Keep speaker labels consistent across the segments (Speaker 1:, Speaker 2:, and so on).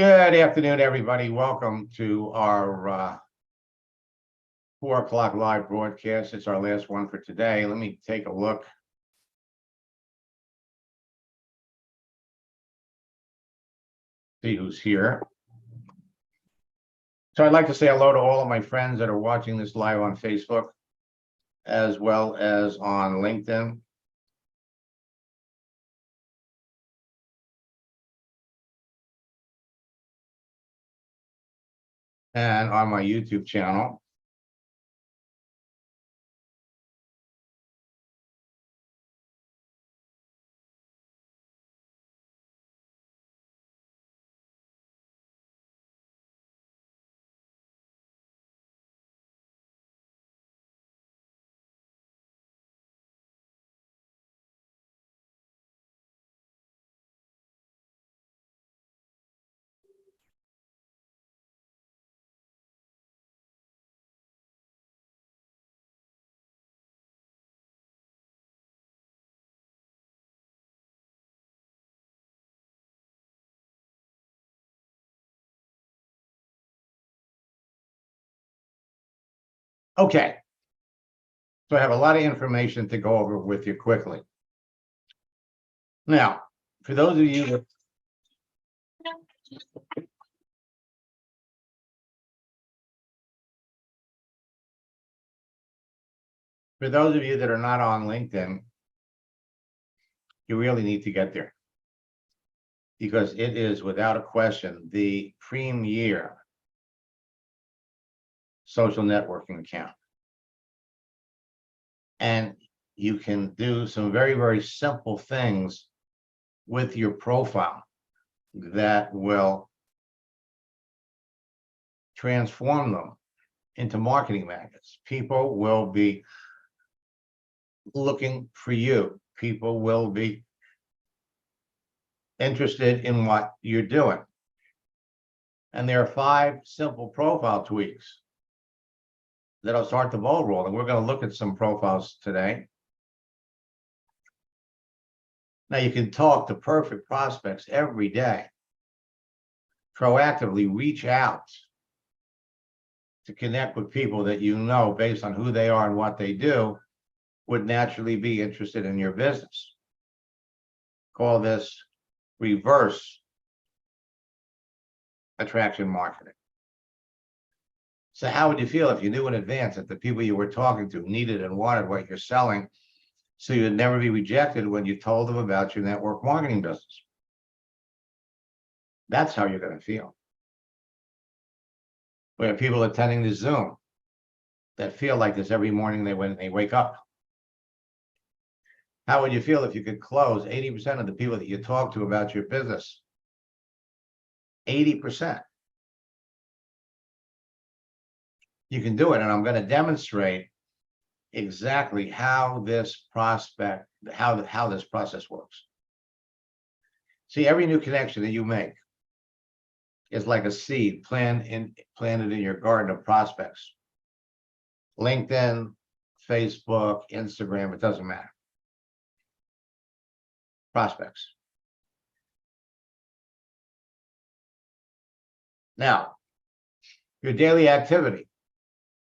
Speaker 1: Good afternoon, everybody. Welcome to our 4 o'clock live broadcast. It's our last one for today. Let me take a look. See who's here. So I'd like to say hello to all of my friends that are watching this live on Facebook, as well as on LinkedIn. And on my YouTube channel. Okay. So I have a lot of information to go over with you quickly. Now, for those of you that are not on LinkedIn, you really need to get there, because it is without a question the premier social networking account. And you can do some very, very simple things with your profile that will transform them into marketing magnets. People will be looking for you. People will be interested in what you're doing. And there are 5 simple profile tweaks that'll start the ball rolling. We're going to look at some profiles today. Now, you can talk to perfect prospects every day. Proactively reach out to connect with people that you know, based on who they are and what they do, would naturally be interested in your business. Call this reverse attraction marketing. So how would you feel if you knew in advance that the people you were talking to needed and wanted what you're selling, so you'd never be rejected when you told them about your network marketing business? That's how you're going to feel. We have people attending the Zoom that feel like this every morning when they wake up. How would you feel if you could close 80% of the people that you talk to about your business? 80%. You can do it, and I'm going to demonstrate exactly how this process works. See, every new connection that you make is like a seed planted in your garden of prospects. LinkedIn, Facebook, Instagram, it doesn't matter. Prospects. Now, your daily activity,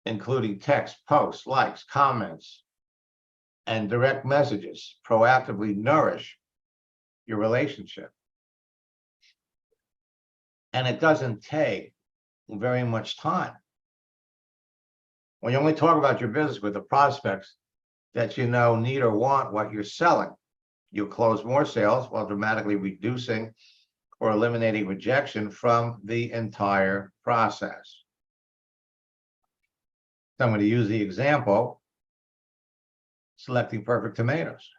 Speaker 1: including text, posts, likes, comments, and direct messages, proactively nourish your relationship. And it doesn't take very much time. When you only talk about your business with the prospects that you know need or want what you're selling, you'll close more sales while dramatically reducing or eliminating rejection from the entire process. So I'm going to use the example, selecting perfect tomatoes.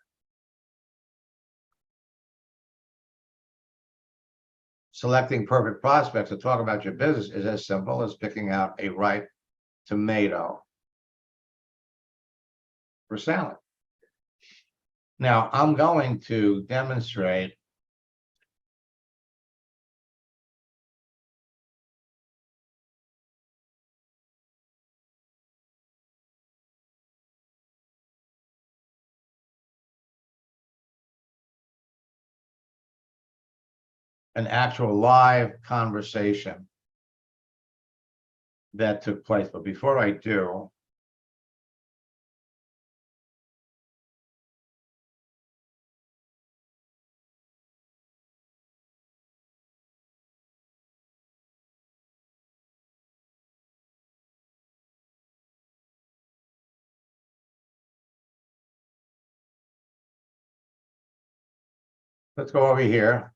Speaker 1: Selecting perfect prospects to talk about your business is as simple as picking out a ripe tomato for salad. Now, I'm going to demonstrate an actual live conversation that took place. But before I do, let's go over here.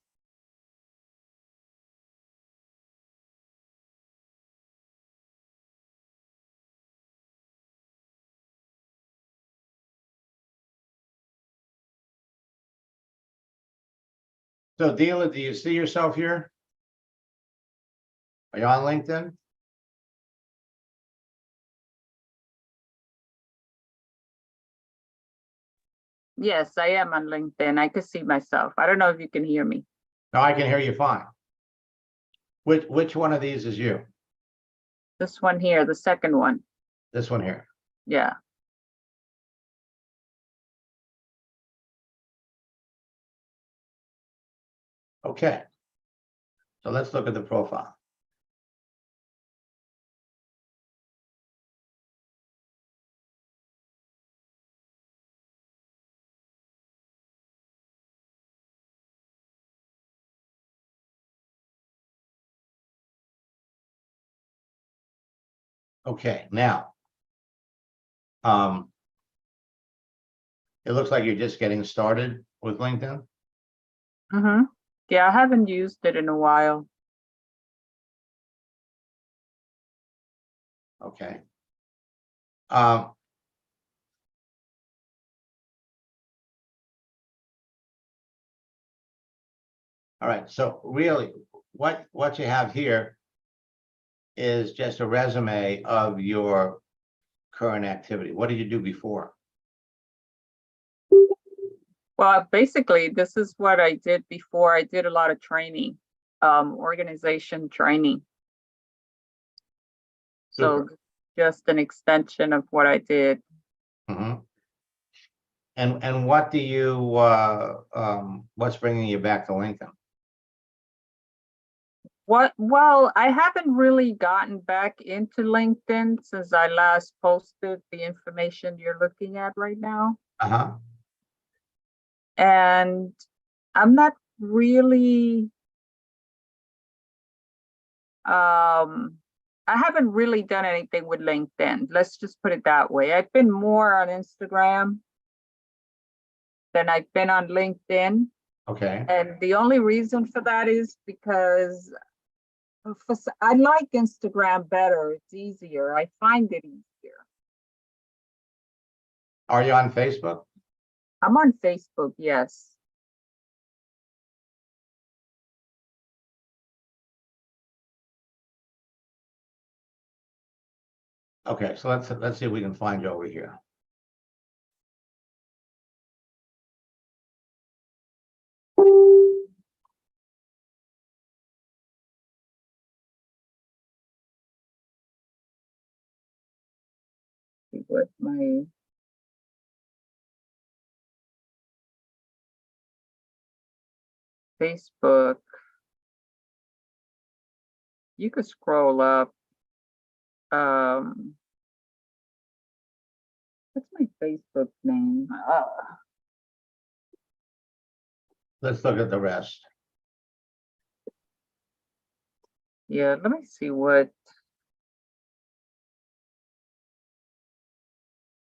Speaker 1: So Dila, do you see yourself here? Are you on LinkedIn?
Speaker 2: Yes, I am on LinkedIn. I could see myself. I don't know if you can hear me.
Speaker 1: No, I can hear you fine. Which one of these is you?
Speaker 2: This one here, the second one.
Speaker 1: This one here.
Speaker 2: Yeah.
Speaker 1: Okay. So let's look at the profile. Okay, now, it looks like you're just getting started with LinkedIn.
Speaker 2: Mm-hmm. Yeah, I haven't used it in a while.
Speaker 1: Okay. All right, so really, what you have here is just a resume of your current activity. What did you do before?
Speaker 2: Well, basically, this is what I did before. I did a lot of training, organization training. So
Speaker 1: Super.
Speaker 2: just an extension of what I did.
Speaker 1: Mm-hmm. And what do you what's bringing you back to LinkedIn?
Speaker 2: Well, I haven't really gotten back into LinkedIn since I last posted the information you're looking at right now.
Speaker 1: Uh-huh.
Speaker 2: And I'm not really, I haven't really done anything with LinkedIn. Let's just put it that way. I've been more on Instagram than I've been on LinkedIn.
Speaker 1: Okay.
Speaker 2: And the only reason for that is because I like Instagram better. It's easier. I find it easier.
Speaker 1: Are you on Facebook?
Speaker 2: I'm on Facebook, yes.
Speaker 1: Okay, so let's see if we can find you over here.
Speaker 2: See what my Facebook. You could scroll up. What's my Facebook name?
Speaker 1: Let's look at the rest.
Speaker 2: Yeah, let me see what.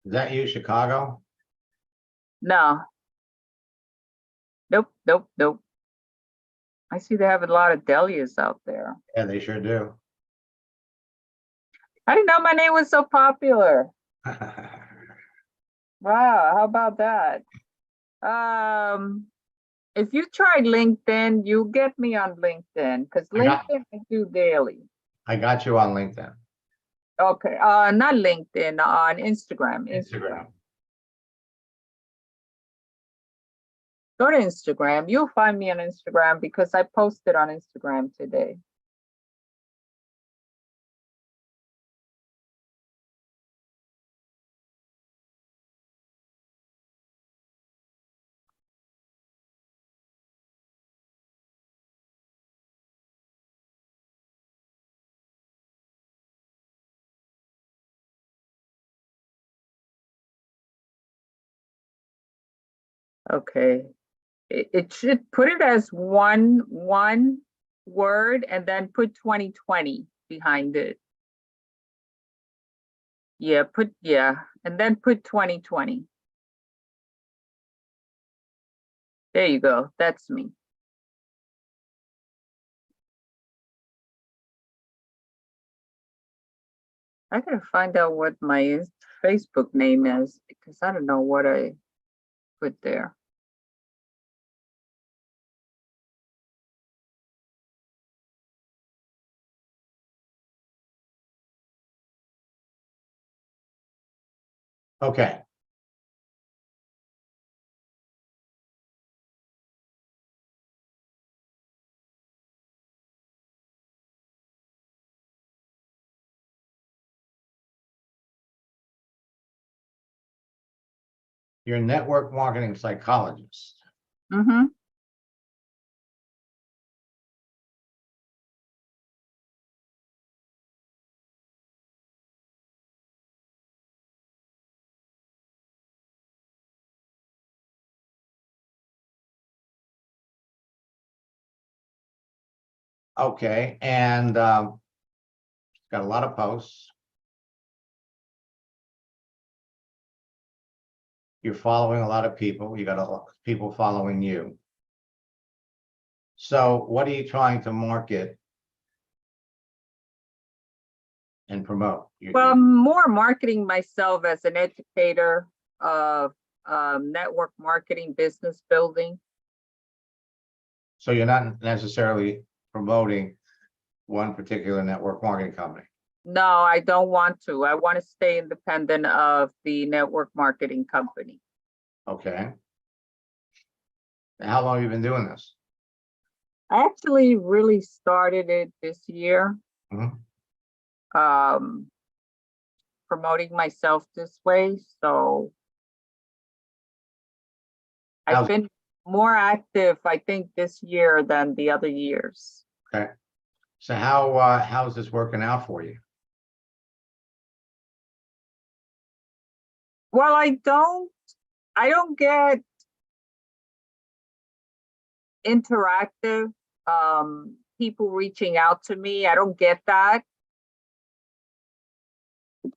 Speaker 1: Is that you, Chicago?
Speaker 2: No. Nope, nope, nope. I see they have a lot of dahlias out there.
Speaker 1: Yeah, they sure do.
Speaker 2: I didn't know my name was so popular. Wow, how about that? If you try LinkedIn, you get me on LinkedIn because LinkedIn I do daily.
Speaker 1: I got you on LinkedIn.
Speaker 2: Okay, not LinkedIn, on Instagram.
Speaker 1: Instagram.
Speaker 2: Go to Instagram. You'll find me on Instagram because I posted on Instagram today. Okay. It should put it as one word and then put 2020 behind it. Yeah, and then put 2020. There you go. That's me. I gotta find out what my Facebook name is because I don't know what I put there.
Speaker 1: Okay. You're a network marketing psychologist.
Speaker 2: Mm-hmm.
Speaker 1: Okay, and got a lot of posts. You're following a lot of people. You got a lot of people following you. So what are you trying to market and promote?
Speaker 2: Well, I'm more marketing myself as an educator of network marketing, business building.
Speaker 1: So you're not necessarily promoting one particular network marketing company.
Speaker 2: No, I don't want to. I want to stay independent of the network marketing company.
Speaker 1: Okay. How long have you been doing this?
Speaker 2: I actually really started it this year.
Speaker 1: Mhm.
Speaker 2: Promoting myself this way. So I've
Speaker 1: How's-
Speaker 2: been more active, I think, this year than the other years.
Speaker 1: Okay. So how's this working out for you?
Speaker 2: Well, I don't get interactive people reaching out to me. I don't get that.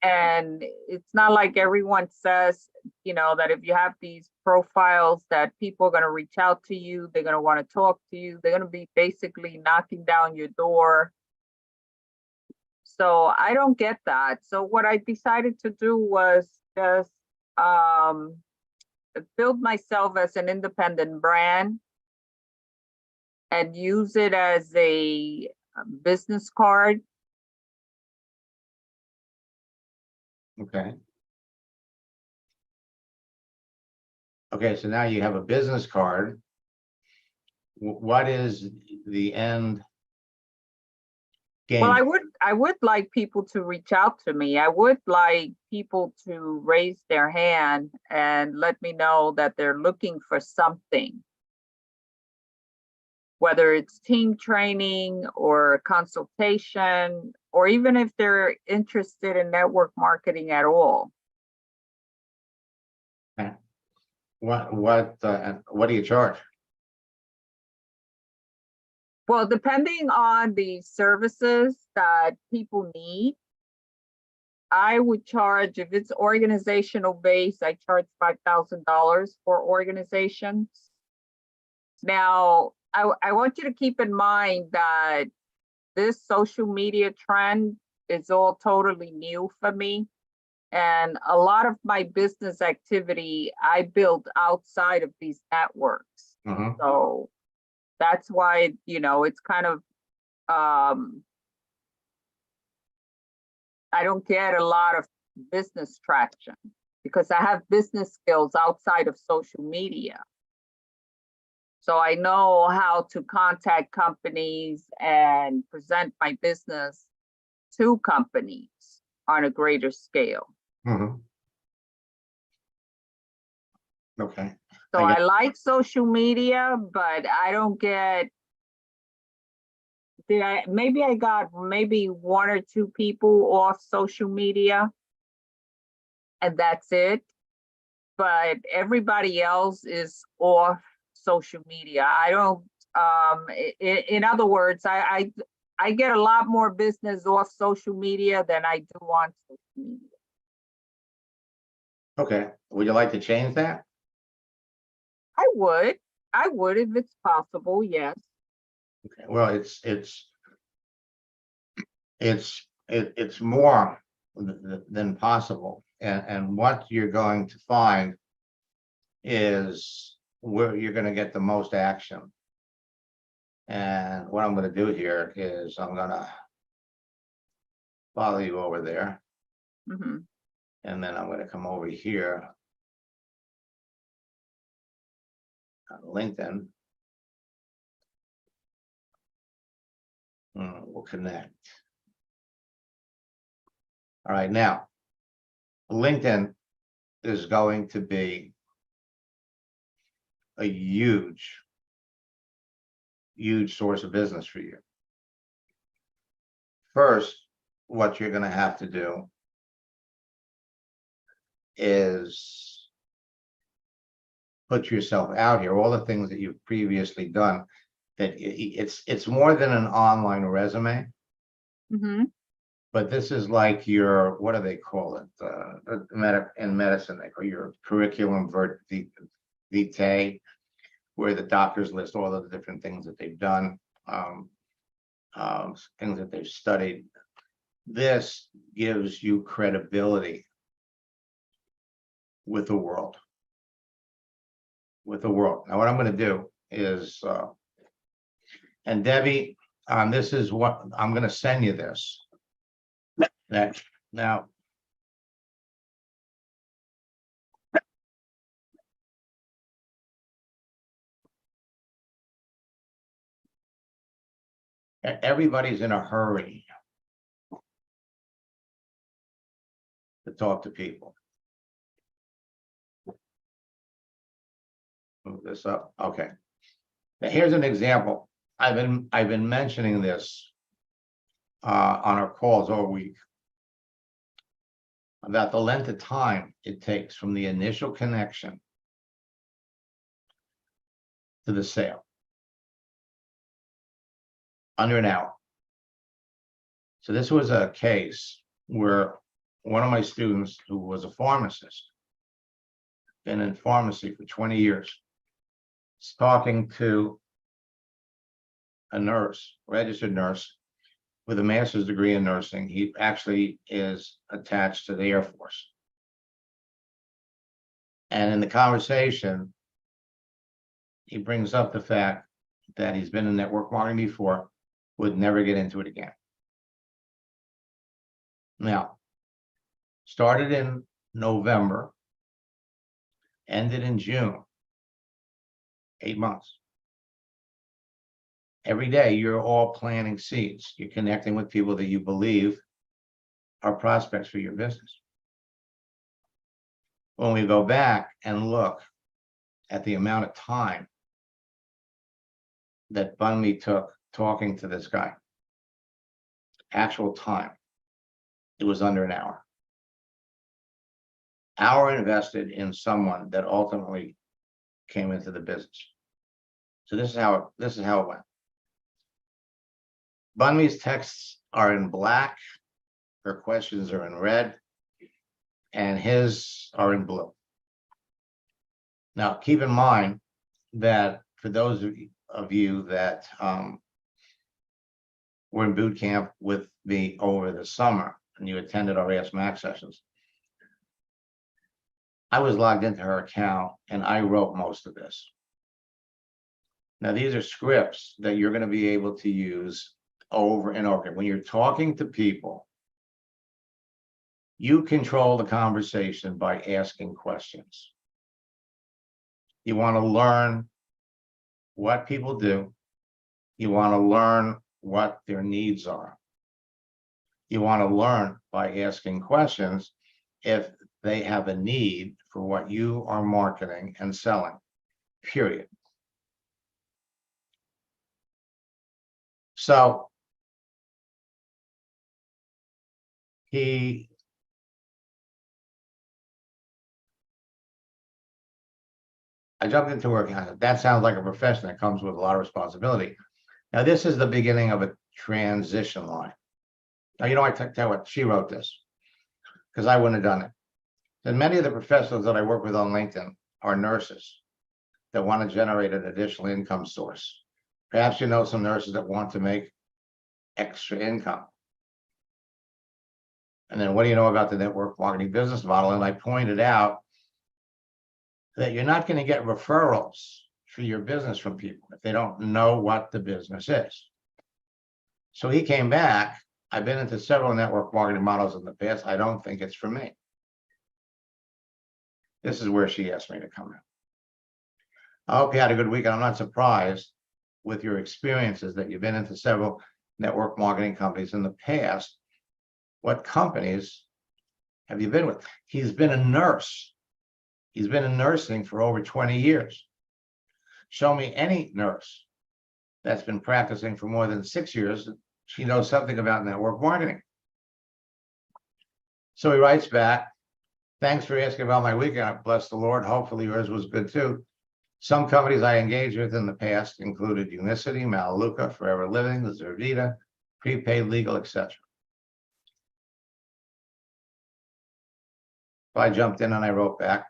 Speaker 2: And it's not like everyone says, that if you have these profiles that people are going to reach out to you, they're going to want to talk to you, they're going to be basically knocking down your door. So I don't get that. So what I decided to do was just build myself as an independent brand and use it as a business card.
Speaker 1: Okay. Okay, so now you have a business card. What is the end game?
Speaker 2: Well, I would like people to reach out to me. I would like people to raise their hand and let me know that they're looking for something, whether it's team training or consultation, or even if they're interested in network marketing at all.
Speaker 1: Okay. What do you charge?
Speaker 2: Well, depending on the services that people need, I would charge, if it's organizational based, I charge $5,000 for organizations. Now, I want you to keep in mind that this social media trend is all totally new for me. And a lot of my business activity I built outside of these networks.
Speaker 1: Mhm.
Speaker 2: So that's why, it's kind of, I don't get a lot of business traction because I have business skills outside of social media. So I know how to contact companies and present my business to companies on a greater scale.
Speaker 1: Mhm. Okay.
Speaker 2: So
Speaker 1: I
Speaker 2: I like social media, but I don't get, maybe I got maybe one or two people off social media and that's it. but everybody else is off social media. I don't, in other words, I get a lot more business off social media than I do on social media.
Speaker 1: Okay, would you like to change that?
Speaker 2: I would if it's possible, yes.
Speaker 1: Okay, well, it's more than possible. And what you're going to find is where you're gonna get the most action. And what I'm gonna do here is I'm gonna follow you over there,
Speaker 2: Mhm.
Speaker 1: and then I'm gonna come over here on LinkedIn. We'll connect. All right, now, LinkedIn is going to be a huge source of business for you. First, what you're gonna have to do is put yourself out here, all the things that you've previously done, that it's more than an online resume,
Speaker 2: Mhm.
Speaker 1: but this is like your, what do they call it? In medicine, they call your curriculum vitae, where the doctors list all of the different things that they've done, things that they've studied. This gives you credibility with the world. Now, what I'm going to do is, and Debbie, this is what I'm going to send you this. Now, everybody's in a hurry to talk to people. Move this up. Okay. Now, here's an example. I've been mentioning this on our calls all week about the length of time it takes from the initial connection to the sale. Under an hour. So this was a case where one of my students, who was a pharmacist, been in pharmacy for 20 years, is talking to a nurse, registered nurse, with a master's degree in nursing. He actually is attached to the Air Force. And in the conversation, he brings up the fact that he's been in network marketing before, would never get into it again. Now, started in November, ended in June, 8 months. Every day, you're all planting seeds. You're connecting with people that you believe are prospects for your business. When we go back and look at the amount of time that Bunmi took talking to this guy, actual time, it was under an hour. Hour invested in someone that ultimately came into the business. So this is how it went. Bunmi's texts are in black, her questions are in red, and his are in blue. Now, keep in mind that for those of you that were in boot camp with me over the summer and you attended our Ask Max sessions, I was logged into her account and I wrote most of this. Now, these are scripts that you're going to be able to use over and over again. When you're talking to people, you control the conversation by asking questions. You want to learn what people do. You want to learn what their needs are. You want to learn by asking questions if they have a need for what you are marketing and selling, period. So he I jumped into working on it. That sounds like a profession that comes with a lot of responsibility. Now, this is the beginning of a transition line. Now, you know, I tell you what, she wrote this because I wouldn't have done it. And many of the professionals that I work with on LinkedIn are nurses that want to generate an additional income source. Perhaps you know some nurses that want to make extra income. And then what do you know about the network marketing business model? And I pointed out that you're not going to get referrals for your business from people if they don't know what the business is. So he came back. I've been into several network marketing models in the past. I don't think it's for me. This is where she asked me to come in. I hope you had a good weekend. I'm not surprised with your experiences that you've been into several network marketing companies in the past. What companies have you been with? He's been a nurse. He's been in nursing for over 20 years. Show me any nurse that's been practicing for more than 6 years. She knows something about network marketing. So he writes back, thanks for asking about my weekend. Bless the Lord. Hopefully yours was good too. Some companies I engaged with in the past included Unicity, Melaleuca, Forever Living, Zervita, Prepaid Legal, etc. So I jumped in and I wrote back.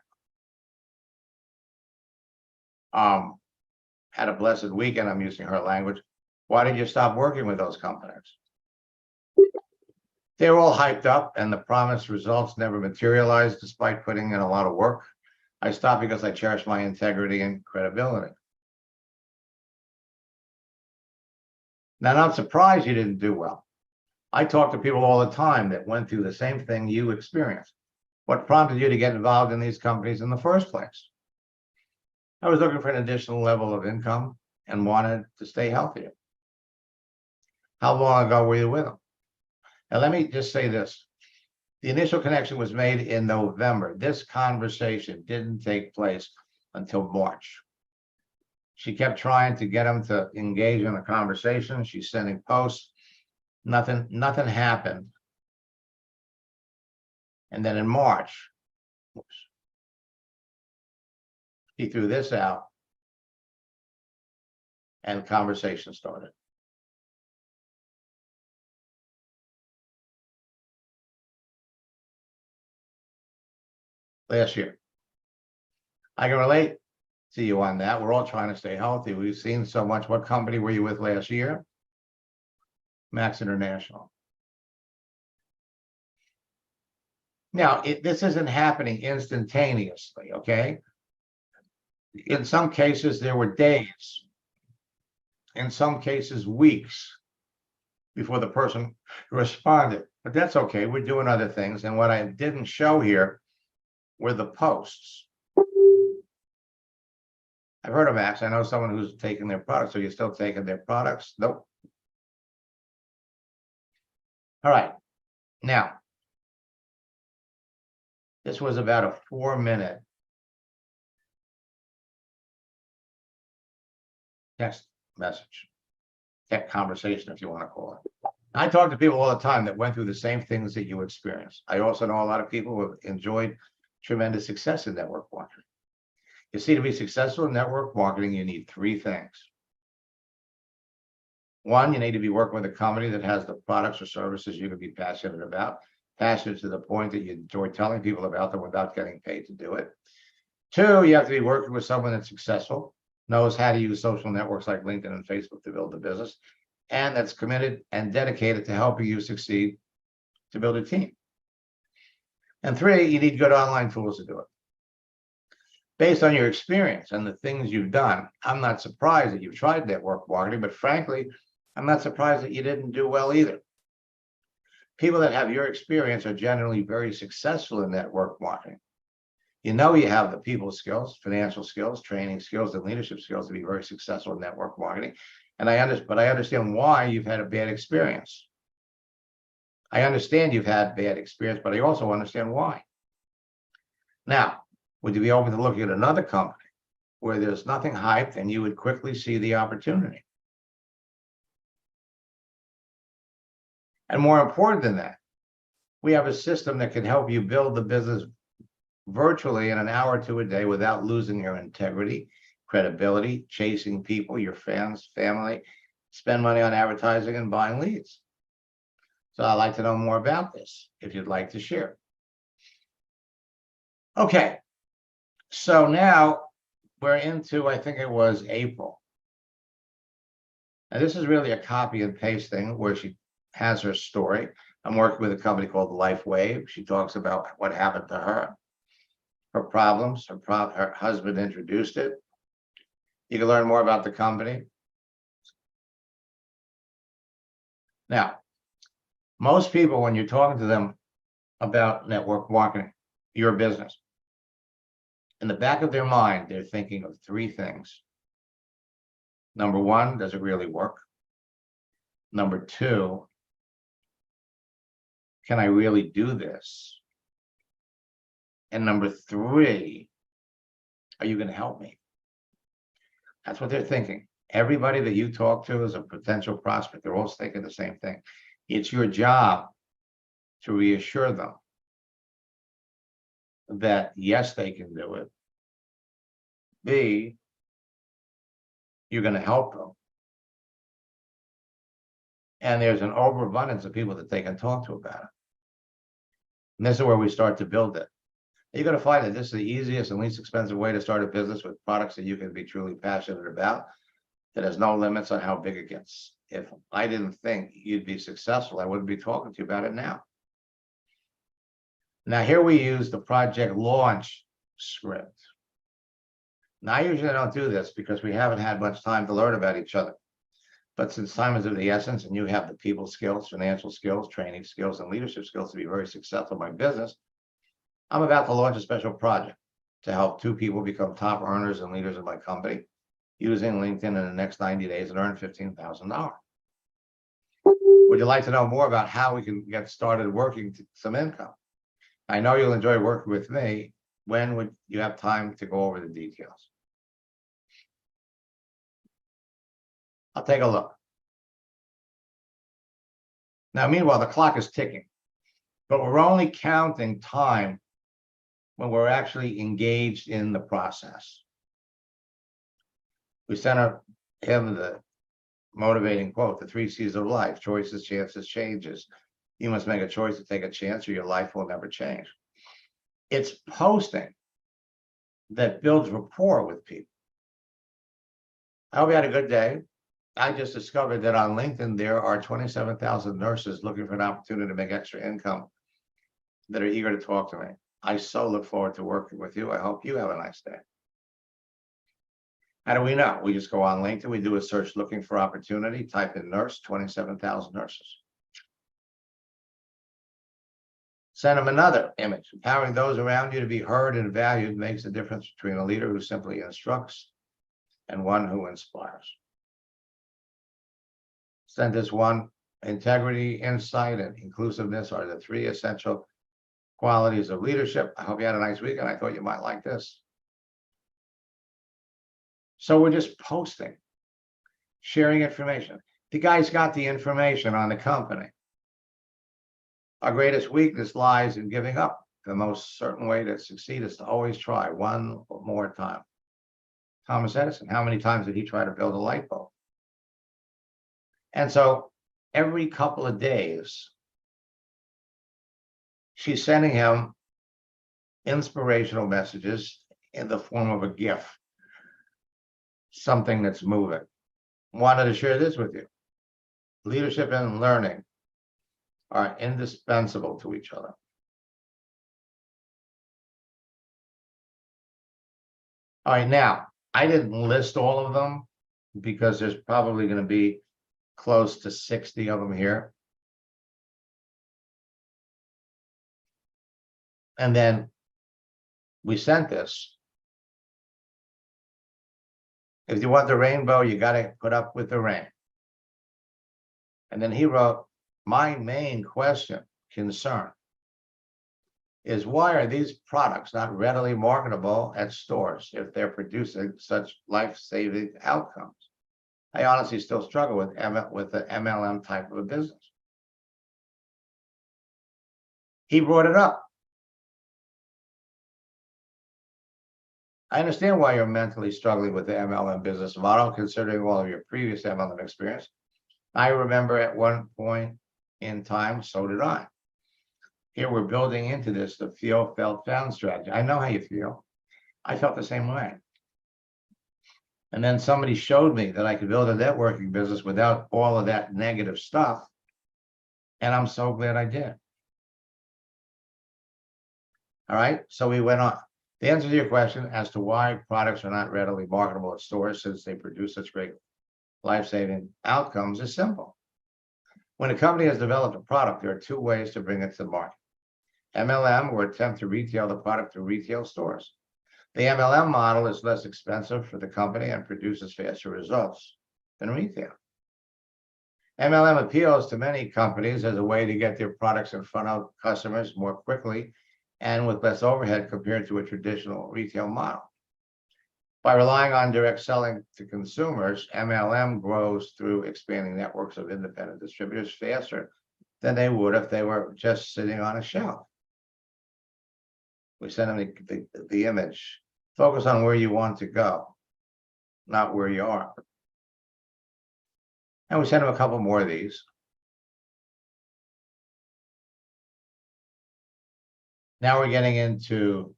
Speaker 1: Had a blessed weekend. I'm using her language. Why did you stop working with those companies? They were all hyped up and the promised results never materialized despite putting in a lot of work. I stopped because I cherish my integrity and credibility. Now, not surprised you didn't do well. I talk to people all the time that went through the same thing you experienced. What prompted you to get involved in these companies in the first place? I was looking for an additional level of income and wanted to stay healthier. How long ago were you with them? Now, let me just say this. The initial connection was made in November. This conversation didn't take place until March. She kept trying to get him to engage in a conversation. She's sending posts. Nothing happened. And then in March, he threw this out and the conversation started. Last year. I can relate to you on that. We're all trying to stay healthy. We've seen so much. What company were you with last year? Max International. Now, this isn't happening instantaneously, okay? In some cases, there were days. In some cases, weeks before the person responded. But that's okay. We're doing other things. And what I didn't show here were the posts. I've heard of Max. I know someone who's taken their products. So you're still taking their products? Nope. All right. Now, this was about a 4-minute text message, text conversation, if you want to call it. I talk to people all the time that went through the same things that you experienced. I also know a lot of people who have enjoyed tremendous success in network marketing. You see, to be successful in network marketing, you need 3 things. One, you need to be working with a company that has the products or services you can be passionate about, passionate to the point that you enjoy telling people about them without getting paid to do it. 2, you have to be working with someone that's successful, knows how to use social networks like LinkedIn and Facebook to build a business, and that's committed and dedicated to helping you succeed to build a team. And 3, you need good online tools to do it. Based on your experience and the things you've done, I'm not surprised that you've tried network marketing, but frankly, I'm not surprised that you didn't do well either. People that have your experience are generally very successful in network marketing. You know you have the people skills, financial skills, training skills, and leadership skills to be very successful in network marketing. And I understand why you've had a bad experience. I understand you've had bad experience, but I also understand why. Now, would you be open to looking at another company where there's nothing hyped and you would quickly see the opportunity? And more important than that, we have a system that can help you build the business virtually in an hour or two a day without losing your integrity, credibility, chasing people, your fans, family, spend money on advertising and buying leads. So I'd like to know more about this if you'd like to share. Okay, so now we're into, I think it was April. And this is really a copy and paste thing where she has her story. I'm working with a company called LifeWave. She talks about what happened to her, her problems, her husband introduced it. You can learn more about the company. Now, most people, when you're talking to them about network marketing, your business, in the back of their mind, they're thinking of three things. Number one, does it really work? Number two, can I really do this? And number three, are you going to help me? That's what they're thinking. Everybody that you talk to is a potential prospect. They're all thinking the same thing. It's your job to reassure them that yes, they can do it. B, you're going to help them. And there's an overabundance of people that they can talk to about it. And this is where we start to build it. You're going to find that this is the easiest and least expensive way to start a business with products that you can be truly passionate about, that has no limits on how big it gets. If I didn't think you'd be successful, I wouldn't be talking to you about it now. Now, here we use the project launch script. Now, I usually don't do this because we haven't had much time to learn about each other. But since time is of the essence and you have the people skills, financial skills, training skills, and leadership skills to be very successful in my business, I'm about to launch a special project to help 2 people become top earners and leaders in my company using LinkedIn in the next 90 days and earn $15,000. Would you like to know more about how we can get started working to some income? I know you'll enjoy working with me. When would you have time to go over the details? I'll take a look. Now, meanwhile, the clock is ticking, but we're only counting time when we're actually engaged in the process. We sent him the motivating quote, the 3 C's of life: choices, chances, changes. You must make a choice to take a chance or your life will never change. It's posting that builds rapport with people. I hope you had a good day. I just discovered that on LinkedIn, there are 27,000 nurses looking for an opportunity to make extra income that are eager to talk to me. I so look forward to working with you. I hope you have a nice day. How do we know? We just go on LinkedIn, we do a search looking for opportunity, type in nurse, 27,000 nurses. Send them another image. Empowering those around you to be heard and valued makes a difference between a leader who simply instructs and one who inspires. Send this one: integrity, insight, and inclusiveness are the 3 essential qualities of leadership. I hope you had a nice week, and I thought you might like this. So we're just posting, sharing information. The guy's got the information on the company. Our greatest weakness lies in giving up. The most certain way to succeed is to always try one more time. Thomas Edison, how many times did he try to build a light bulb? And so every couple of days, she's sending him inspirational messages in the form of a GIF, something that's moving. Wanted to share this with you. Leadership and learning are indispensable to each other. All right, now, I didn't list all of them because there's probably going to be close to 60 of them here. And then we sent this. If you want the rainbow, you got to put up with the rain. And then he wrote, my main concern is why are these products not readily marketable at stores if they're producing such life-saving outcomes? I honestly still struggle with the MLM type of a business. He brought it up. I understand why you're mentally struggling with the MLM business model, considering all of your previous MLM experience. I remember at one point in time, so did I. Here we're building into this, the feel, felt, found strategy. I know how you feel. I felt the same way. And then somebody showed me that I could build a networking business without all of that negative stuff. And I'm so glad I did. All right, so we went on. The answer to your question as to why products are not readily marketable at stores since they produce such great life-saving outcomes is simple. When a company has developed a product, there are two ways to bring it to the market. MLM, or attempt to retail the product through retail stores. The MLM model is less expensive for the company and produces faster results than retail. MLM appeals to many companies as a way to get their products in front of customers more quickly and with less overhead compared to a traditional retail model. By relying on direct selling to consumers, MLM grows through expanding networks of independent distributors faster than they would if they were just sitting on a shelf. We send them the image. Focus on where you want to go, not where you are. And we send them a couple more of these. Now we're getting into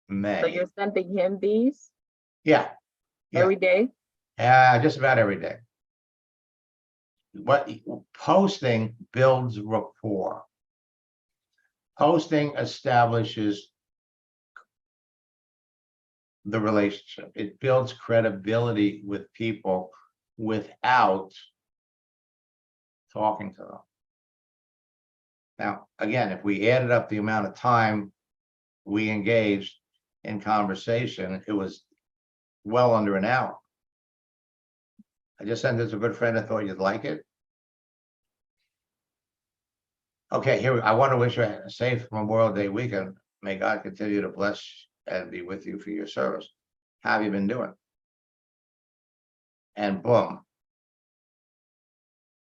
Speaker 1: May.
Speaker 2: So you're sending him these
Speaker 1: Yeah.
Speaker 2: every day?
Speaker 1: Just about every day. What posting builds rapport. Posting establishes the relationship. It builds credibility with people without talking to them. Now, again, if we added up the amount of time we engaged in conversation, it was well under an hour. I just sent this to a good friend. I thought you'd like it. Okay, here, I want to wish you a safe Memorial Day weekend. May God continue to bless and be with you for your service. How have you been doing? And boom,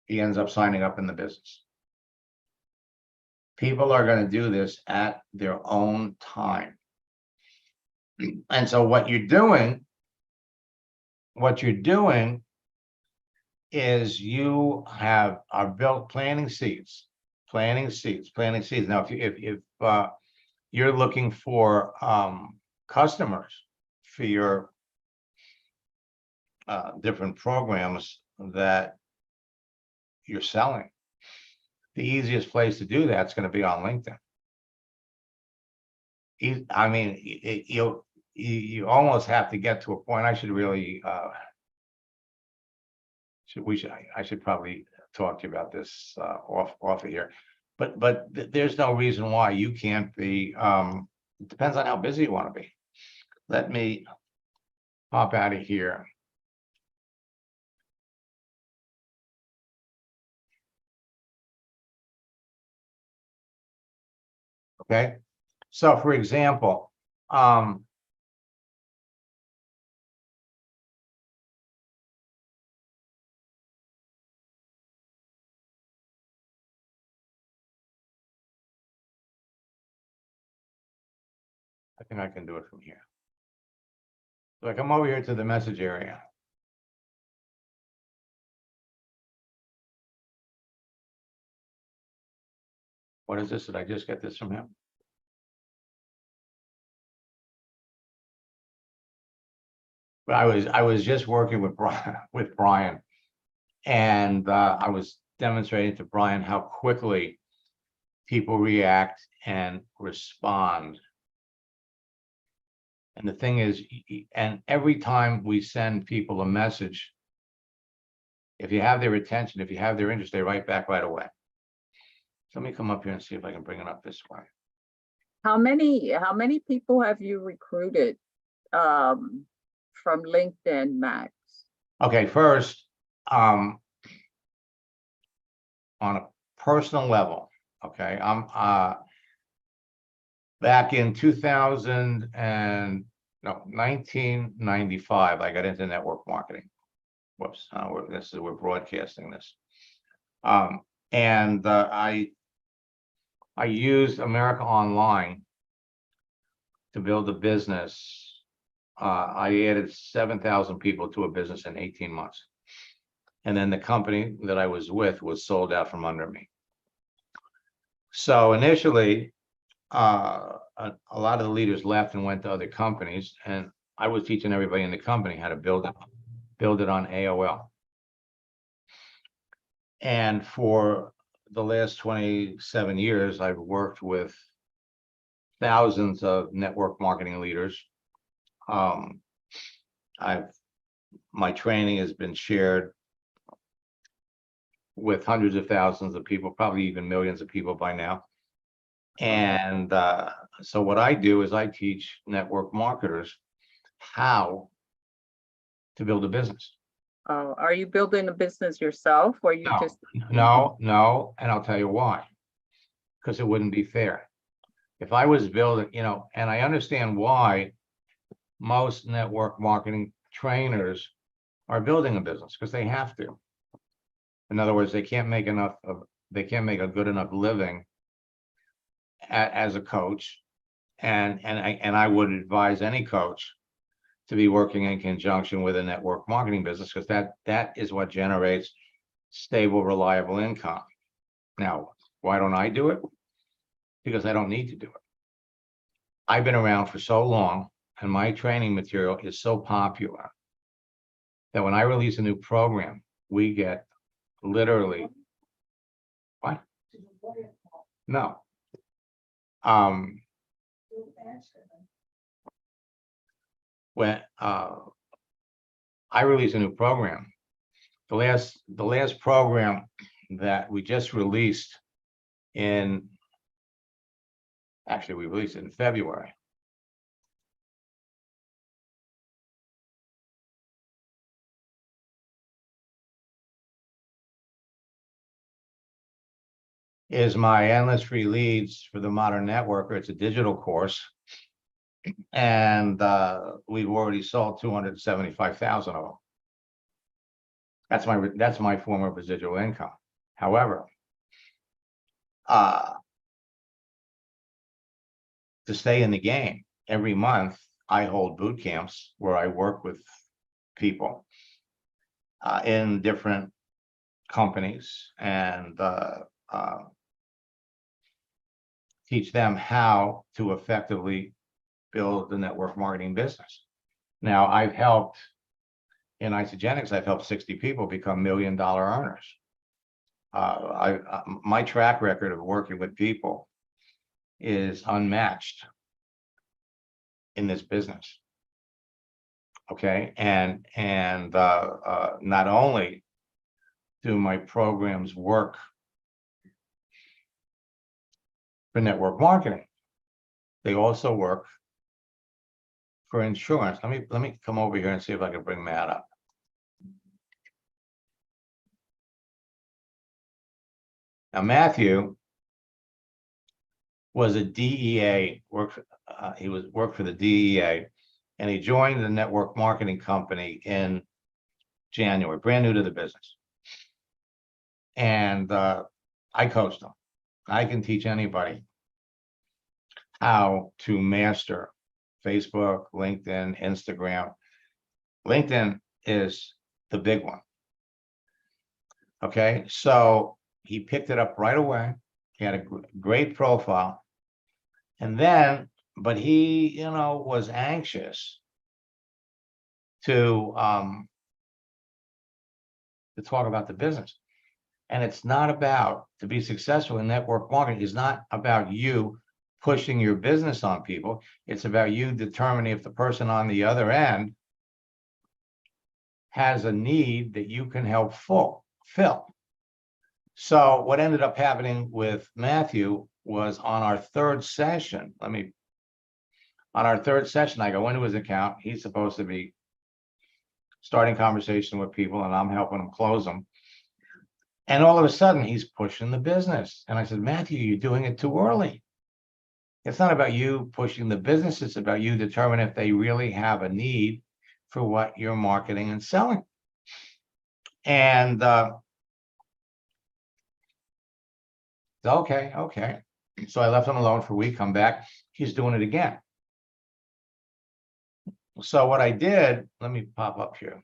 Speaker 1: he ends up signing up in the business. People are going to do this at their own time. And so what you're doing is you are built planting seeds. Now, if you're looking for customers for your different programs that you're selling, the easiest place to do that is going to be on LinkedIn. I mean, you almost have to get to a point. I should really I should probably talk to you about this off of here, but there's no reason why you can't be. It depends on how busy you want to be. Let me pop out of here. Okay, so for example, I think I can do it from here. So I come over here to the message area. What is this? Did I just get this from him? But I was just working with Brian, and I was demonstrating to Brian how quickly people react and respond. And the thing is, and every time we send people a message, if you have their attention, if you have their interest, they write back right away. So let me come up here and see if I can bring it up this way.
Speaker 2: How many people have you recruited from LinkedIn, Max?
Speaker 1: Okay, first, on a personal level, okay, I'm back in 1995, I got into network marketing. Whoops, we're broadcasting this. And I used America Online to build a business I added 7,000 people to a business in 18 months. And then the company that I was with was sold out from under me. So initially, a lot of the leaders left and went to other companies, and I was teaching everybody in the company how to build it on AOL. And for the last 27 years, I've worked with thousands of network marketing leaders. My training has been shared with hundreds of thousands of people, probably even millions of people by now. And so what I do is I teach network marketers how to build a business.
Speaker 2: Are you building a business yourself, or you just?
Speaker 1: No, and I'll tell you why. Because it wouldn't be fair. If I was building, and I understand why most network marketing trainers are building a business, because they have to. In other words, they can't make a good enough living as a coach, and I would advise any coach to be working in conjunction with a network marketing business, because that is what generates stable, reliable income. Now, why don't I do it? Because I don't need to do it. I've been around for so long, and my training material is so popular that when I release a new program, we get literally what? No. When I release a new program, the last program that we just released we released it in February. Is my Endless Free Leads for the Modern Networker. It's a digital course. And we've already sold 275,000 of them. That's my form of residual income. However, to stay in the game, every month I hold boot camps where I work with people in different companies and teach them how to effectively build the network marketing business. Now, in Isagenix, I've helped 60 people become $1 million earners. My track record of working with people is unmatched in this business. Okay, and not only do my programs work for network marketing, they also work for insurance. Let me come over here and see if I can bring Matt up. Now, Matthew was a DEA worked for the DEA, and he joined the network marketing company in January, brand new to the business. And I coached him. I can teach anybody how to master Facebook, LinkedIn, Instagram. LinkedIn is the big one. Okay, so he picked it up right away. He had a great profile. And then, but he, was anxious to talk about the business. And it's not about, to be successful in network marketing, is not about you pushing your business on people. It's about you determining if the person on the other end has a need that you can help fill. So what ended up happening with Matthew was on our third session, I go into his account. He's supposed to be starting conversation with people, and I'm helping him close them. And all of a sudden, he's pushing the business. And I said, Matthew, you're doing it too early. It's not about you pushing the business. It's about you determining if they really have a need for what you're marketing and selling. And okay. So I left him alone for a week, come back. He's doing it again. So what I did, let me pop up here.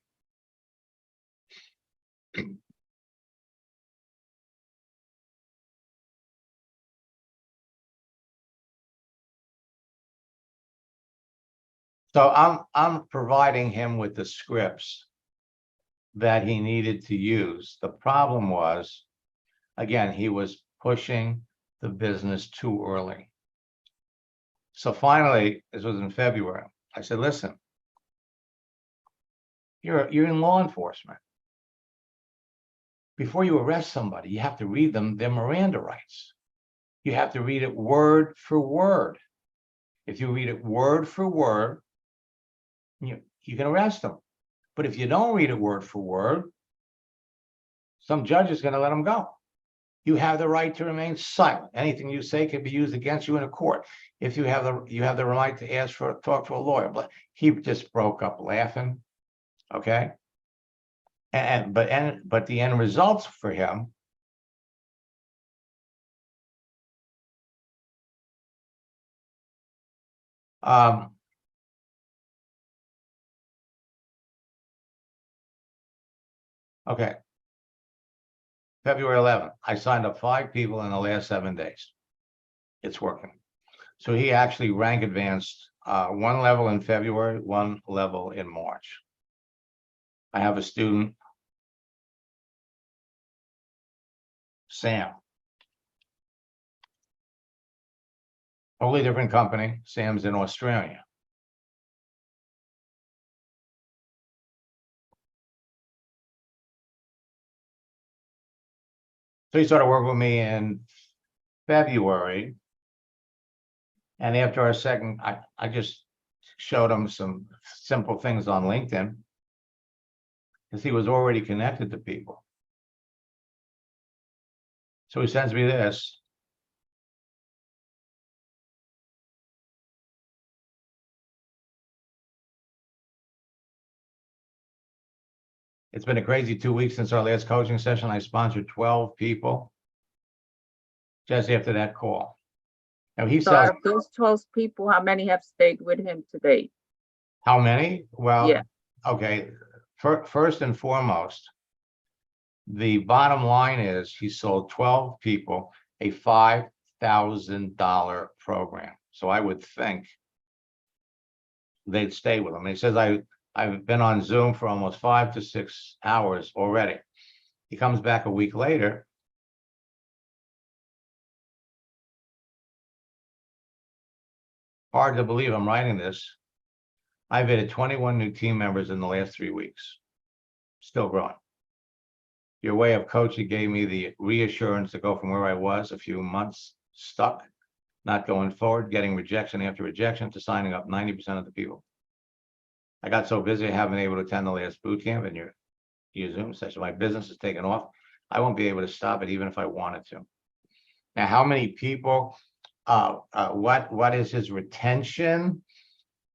Speaker 1: So I'm providing him with the scripts that he needed to use. The problem was, again, he was pushing the business too early. So finally, this was in February, I said, listen, you're in law enforcement. Before you arrest somebody, you have to read them their Miranda rights. You have to read it word for word. If you read it word for word, you can arrest them. But if you don't read it word for word, some judge is going to let them go. You have the right to remain silent. Anything you say can be used against you in a court. If you have the right to ask for talk to a lawyer. But he just broke up laughing. Okay. But the end results for him okay. February 11th, I signed up 5 people in the last 7 days. It's working. So he actually rank advanced 1 level in February, 1 level in March. I have a student, Sam. Totally different company. Sam's in Australia. So he started working with me in February. And after our second, I just showed him some simple things on LinkedIn because he was already connected to people. So he sends me this. It's been a crazy 2 weeks since our last coaching session. I sponsored 12 people just after that call. Now he
Speaker 2: So
Speaker 1: sells.
Speaker 2: out of those 12 people, how many have stayed with him today?
Speaker 1: How many? Well,
Speaker 2: Yeah.
Speaker 1: okay. First and foremost, the bottom line is he sold 12 people a $5,000 program. So I would think they'd stay with him. He says, I've been on Zoom for almost 5 to 6 hours already. He comes back a week later. Hard to believe I'm writing this. I've added 21 new team members in the last 3 weeks. Still growing. Your way of coaching gave me the reassurance to go from where I was a few months stuck, not going forward, getting rejection after rejection, to signing up 90% of the people. I got so busy I haven't been able to attend the last boot camp and your Zoom session. My business is taken off. I won't be able to stop it even if I wanted to. Now, how many people? What is his retention?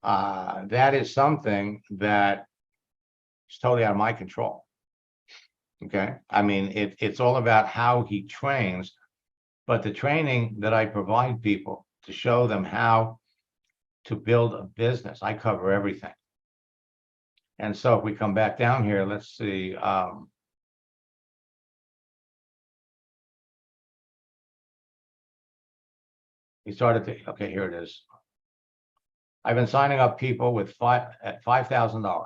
Speaker 1: That is something that is totally out of my control. Okay, I mean, it's all about how he trains, but the training that I provide people to show them how to build a business, I cover everything. And so if we come back down here, let's see. He started to, okay, here it is. I've been signing up people with at $5,000.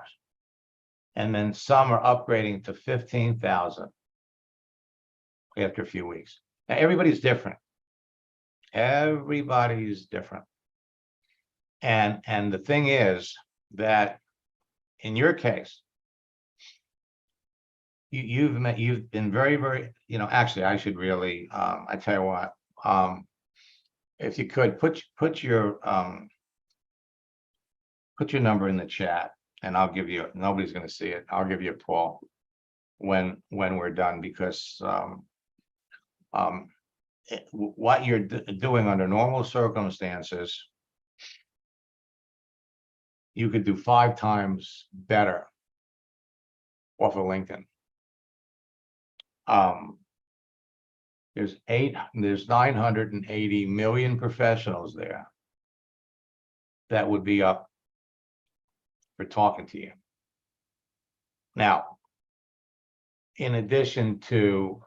Speaker 1: And then some are upgrading to 15,000 after a few weeks. Now, everybody's different. Everybody's different. And the thing is that in your case, you've been very, very, actually, I should really, I tell you what, if you could put your number in the chat, and I'll give you, nobody's going to see it. I'll give you a call when we're done, because what you're doing under normal circumstances, you could do 5 times better off of LinkedIn. There's 980 million professionals there that would be up for talking to you. Now, in addition to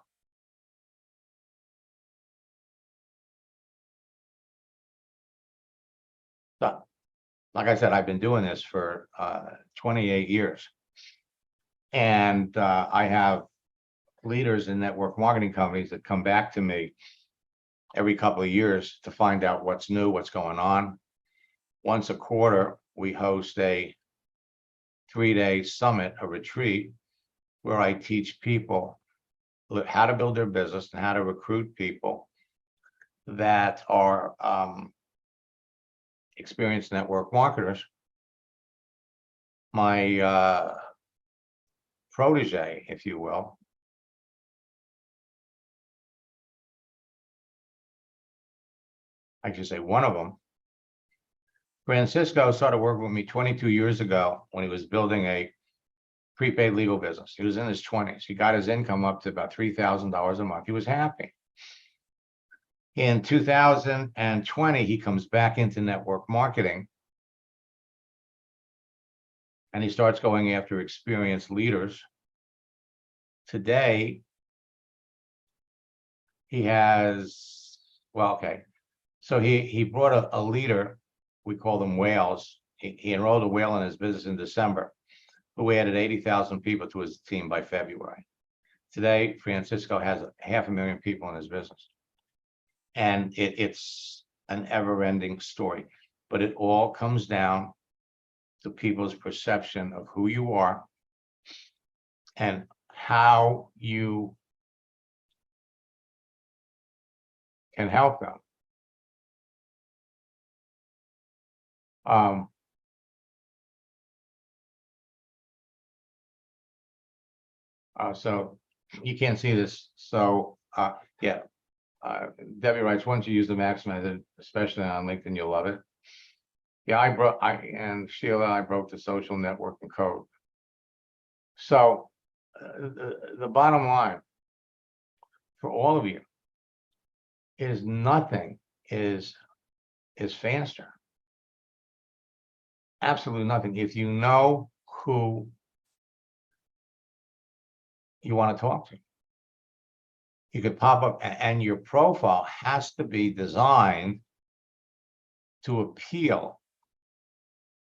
Speaker 1: like I said, I've been doing this for 28 years. And I have leaders in network marketing companies that come back to me every couple of years to find out what's new, what's going on. Once a quarter, we host a 3-day summit, a retreat, where I teach people how to build their business and how to recruit people that are experienced network marketers. My protege, if you will, I should say one of them, Francisco, started working with me 22 years ago when he was building a prepaid legal business. He was in his 20s. He got his income up to about $3,000 a month. He was happy. In 2020, he comes back into network marketing and he starts going after experienced leaders. Today, he has, well, okay. So he brought a leader, we call them whales. He enrolled a whale in his business in December, but we added 80,000 people to his team by February. Today, Francisco has 500,000 people in his business. And it's an ever-ending story, but it all comes down to people's perception of who you are and how you can help them. So you can't see this. So yeah. Debbie writes, once you use the Max method, especially on LinkedIn, you'll love it. Yeah, and Sheila, I broke the social networking code. So the bottom line for all of you is nothing is faster. Absolutely nothing. If you know who you want to talk to, you could pop up, and your profile has to be designed to appeal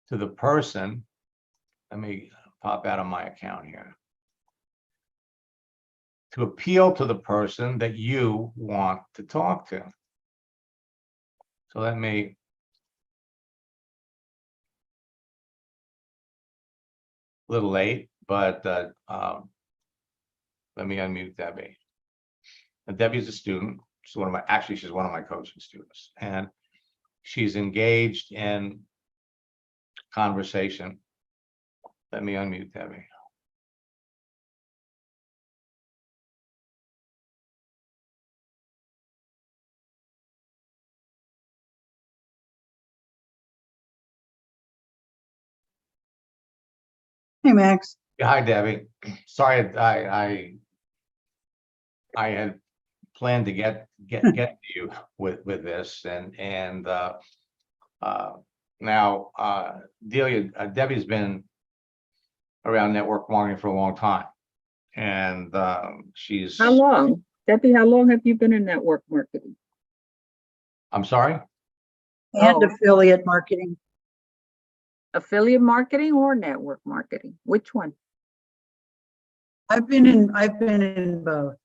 Speaker 1: to the person. Let me pop out of my account here. To appeal to the person that you want to talk to. So let me a little late, but let me unmute Debbie. And Debbie's a student. She's one of my, actually, she's one of my coaching students, and she's engaged in conversation. Let me unmute Debbie.
Speaker 3: Hey, Max.
Speaker 1: Yeah, hi, Debbie. Sorry, I had planned to get to you with this, and now Delia, Debbie's been around network marketing for a long time, and she's.
Speaker 2: How long? Debbie, how long have you been in network marketing?
Speaker 1: I'm sorry?
Speaker 3: And
Speaker 2: Oh.
Speaker 3: affiliate marketing.
Speaker 2: Affiliate marketing or network marketing? Which one?
Speaker 3: I've been in both.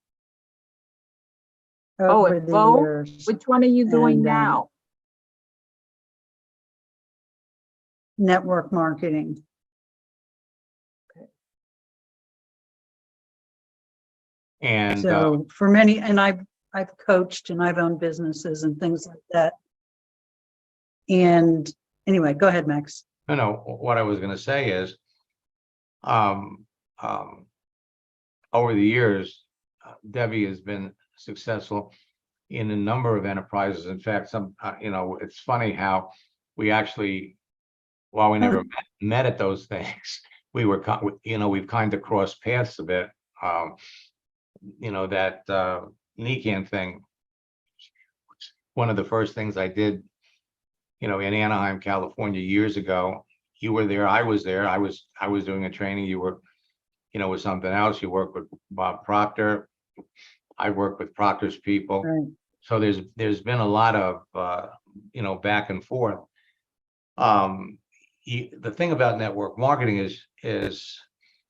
Speaker 2: Oh,
Speaker 3: Over
Speaker 2: in
Speaker 3: the
Speaker 2: both?
Speaker 3: years.
Speaker 2: Which one are you doing
Speaker 3: And,
Speaker 2: now?
Speaker 3: Network marketing.
Speaker 1: And
Speaker 3: So for many, and I've coached and I've owned businesses and things like that. And anyway, go ahead, Max.
Speaker 1: no, what I was going to say is, over the years, Debbie has been successful in a number of enterprises. In fact, some, it's funny how we actually, while we never met at those things, we were, we've kind of crossed paths a bit. That NECAN thing, one of the first things I did, in Anaheim, California, years ago, you were there, I was there, I was doing a training, you were, with something else, you work with Bob Proctor. I work with Proctor's people.
Speaker 3: Right.
Speaker 1: So there's been a lot of, back and forth. The thing about network marketing is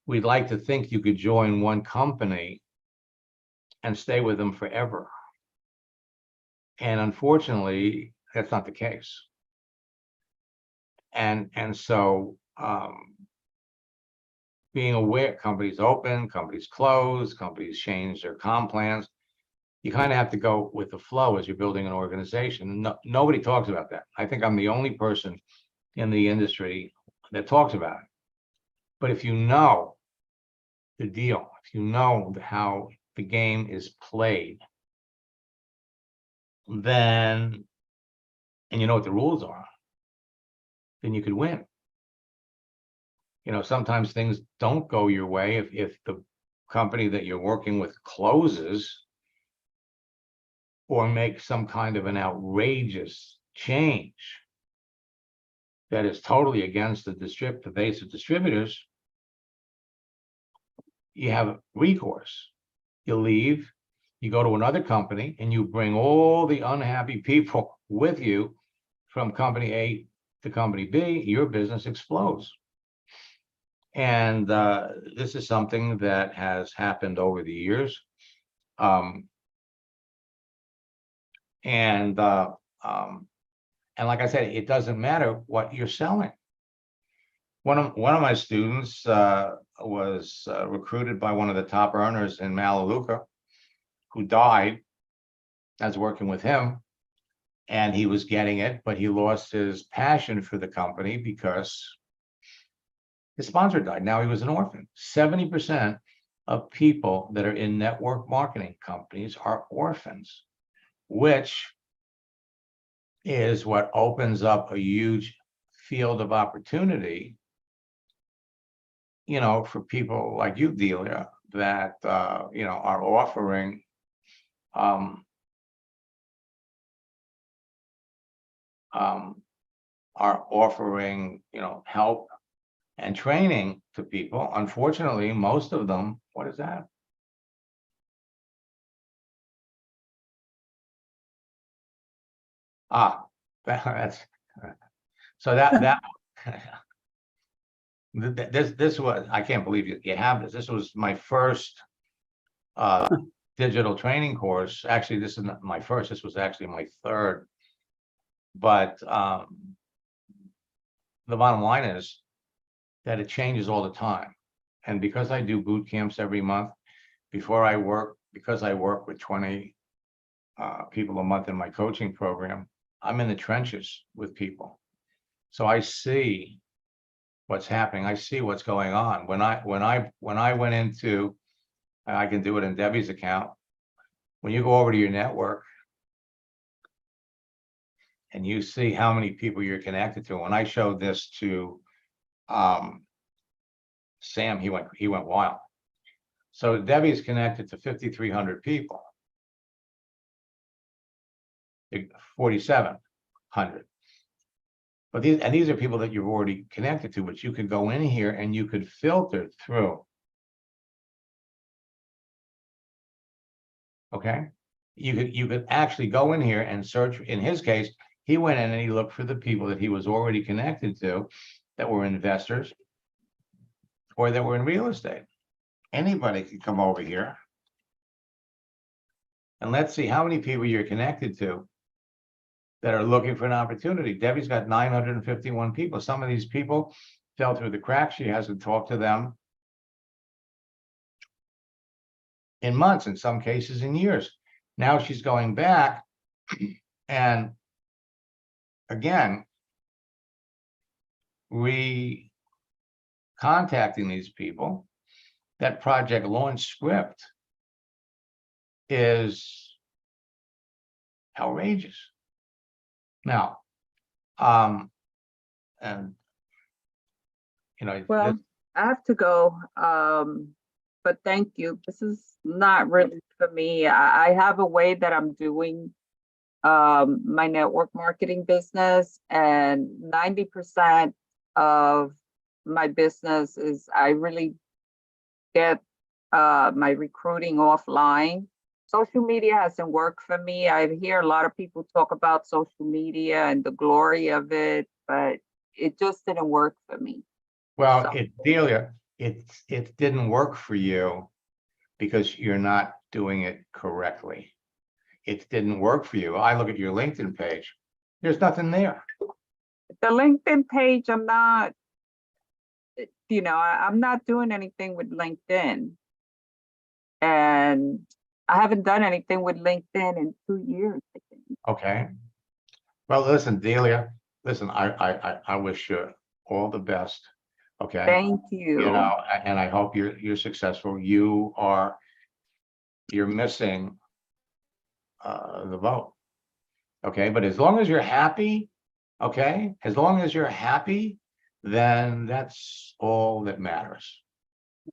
Speaker 1: we'd like to think you could join one company and stay with them forever. And unfortunately, that's not the case. And so being aware, companies open, companies close, companies change their comp plans. You kind of have to go with the flow as you're building an organization. Nobody talks about that. I think I'm the only person in the industry that talks about it. But if you know the deal, if you know how the game is played, then, and you know what the rules are, then you could win. Sometimes things don't go your way. If the company that you're working with closes or makes some kind of an outrageous change that is totally against the base of distributors, you have recourse. You leave, you go to another company, and you bring all the unhappy people with you from company A to company B. Your business explodes. And this is something that has happened over the years. And like I said, it doesn't matter what you're selling. One of my students was recruited by one of the top earners in Melaleuca, who died. I was working with him, and he was getting it, but he lost his passion for the company because his sponsor died. Now he was an orphan. 70% of people that are in network marketing companies are orphans, which is what opens up a huge field of opportunity, for people like you, Delia, that, are offering help and training to people. Unfortunately, most of them, what is that? That's so that this was, I can't believe you have this. This was my first digital training course. Actually, this is not my first, this was actually my third. But the bottom line is that it changes all the time. And because I do boot camps every month, because I work with 20 people a month in my coaching program, I'm in the trenches with people. So I see what's happening. I see what's going on. When I went into, and I can do it in Debbie's account, when you go over to your network and you see how many people you're connected to. When I showed this to Sam, he went wild. So Debbie is connected to 5,300 people, 4,700. But these are people that you've already connected to, but you could go in here and you could filter through. Okay, you could actually go in here and search. In his case, he went in and he looked for the people that he was already connected to, that were investors or that were in real estate. Anybody can come over here and let's see how many people you're connected to that are looking for an opportunity. Debbie's got 951 people. Some of these people fell through the cracks. She hasn't talked to them in months, in some cases in years. Now she's going back and again, contacting these people. That Project Launch script is outrageous. Now, and
Speaker 2: Well, I have to go, but thank you. This is not really for me. I have a way that I'm doing my network marketing business, and 90% of my business is I really get my recruiting offline. Social media hasn't worked for me. I hear a lot of people talk about social media and the glory of it, but it just didn't work for me.
Speaker 1: Well,
Speaker 2: So-
Speaker 1: Delia, it didn't work for you because you're not doing it correctly. It didn't work for you. I look at your LinkedIn page. There's nothing there.
Speaker 2: The LinkedIn page, I'm not, I'm not doing anything with LinkedIn. And I haven't done anything with LinkedIn in 2 years, I think.
Speaker 1: Okay. Well, listen, Delia, listen, I wish you all the best. Okay.
Speaker 2: Thank
Speaker 1: You
Speaker 2: you.
Speaker 1: know, and I hope you're successful. You're missing the vote. Okay, but as long as you're happy, okay, as long as you're happy, then that's all that matters.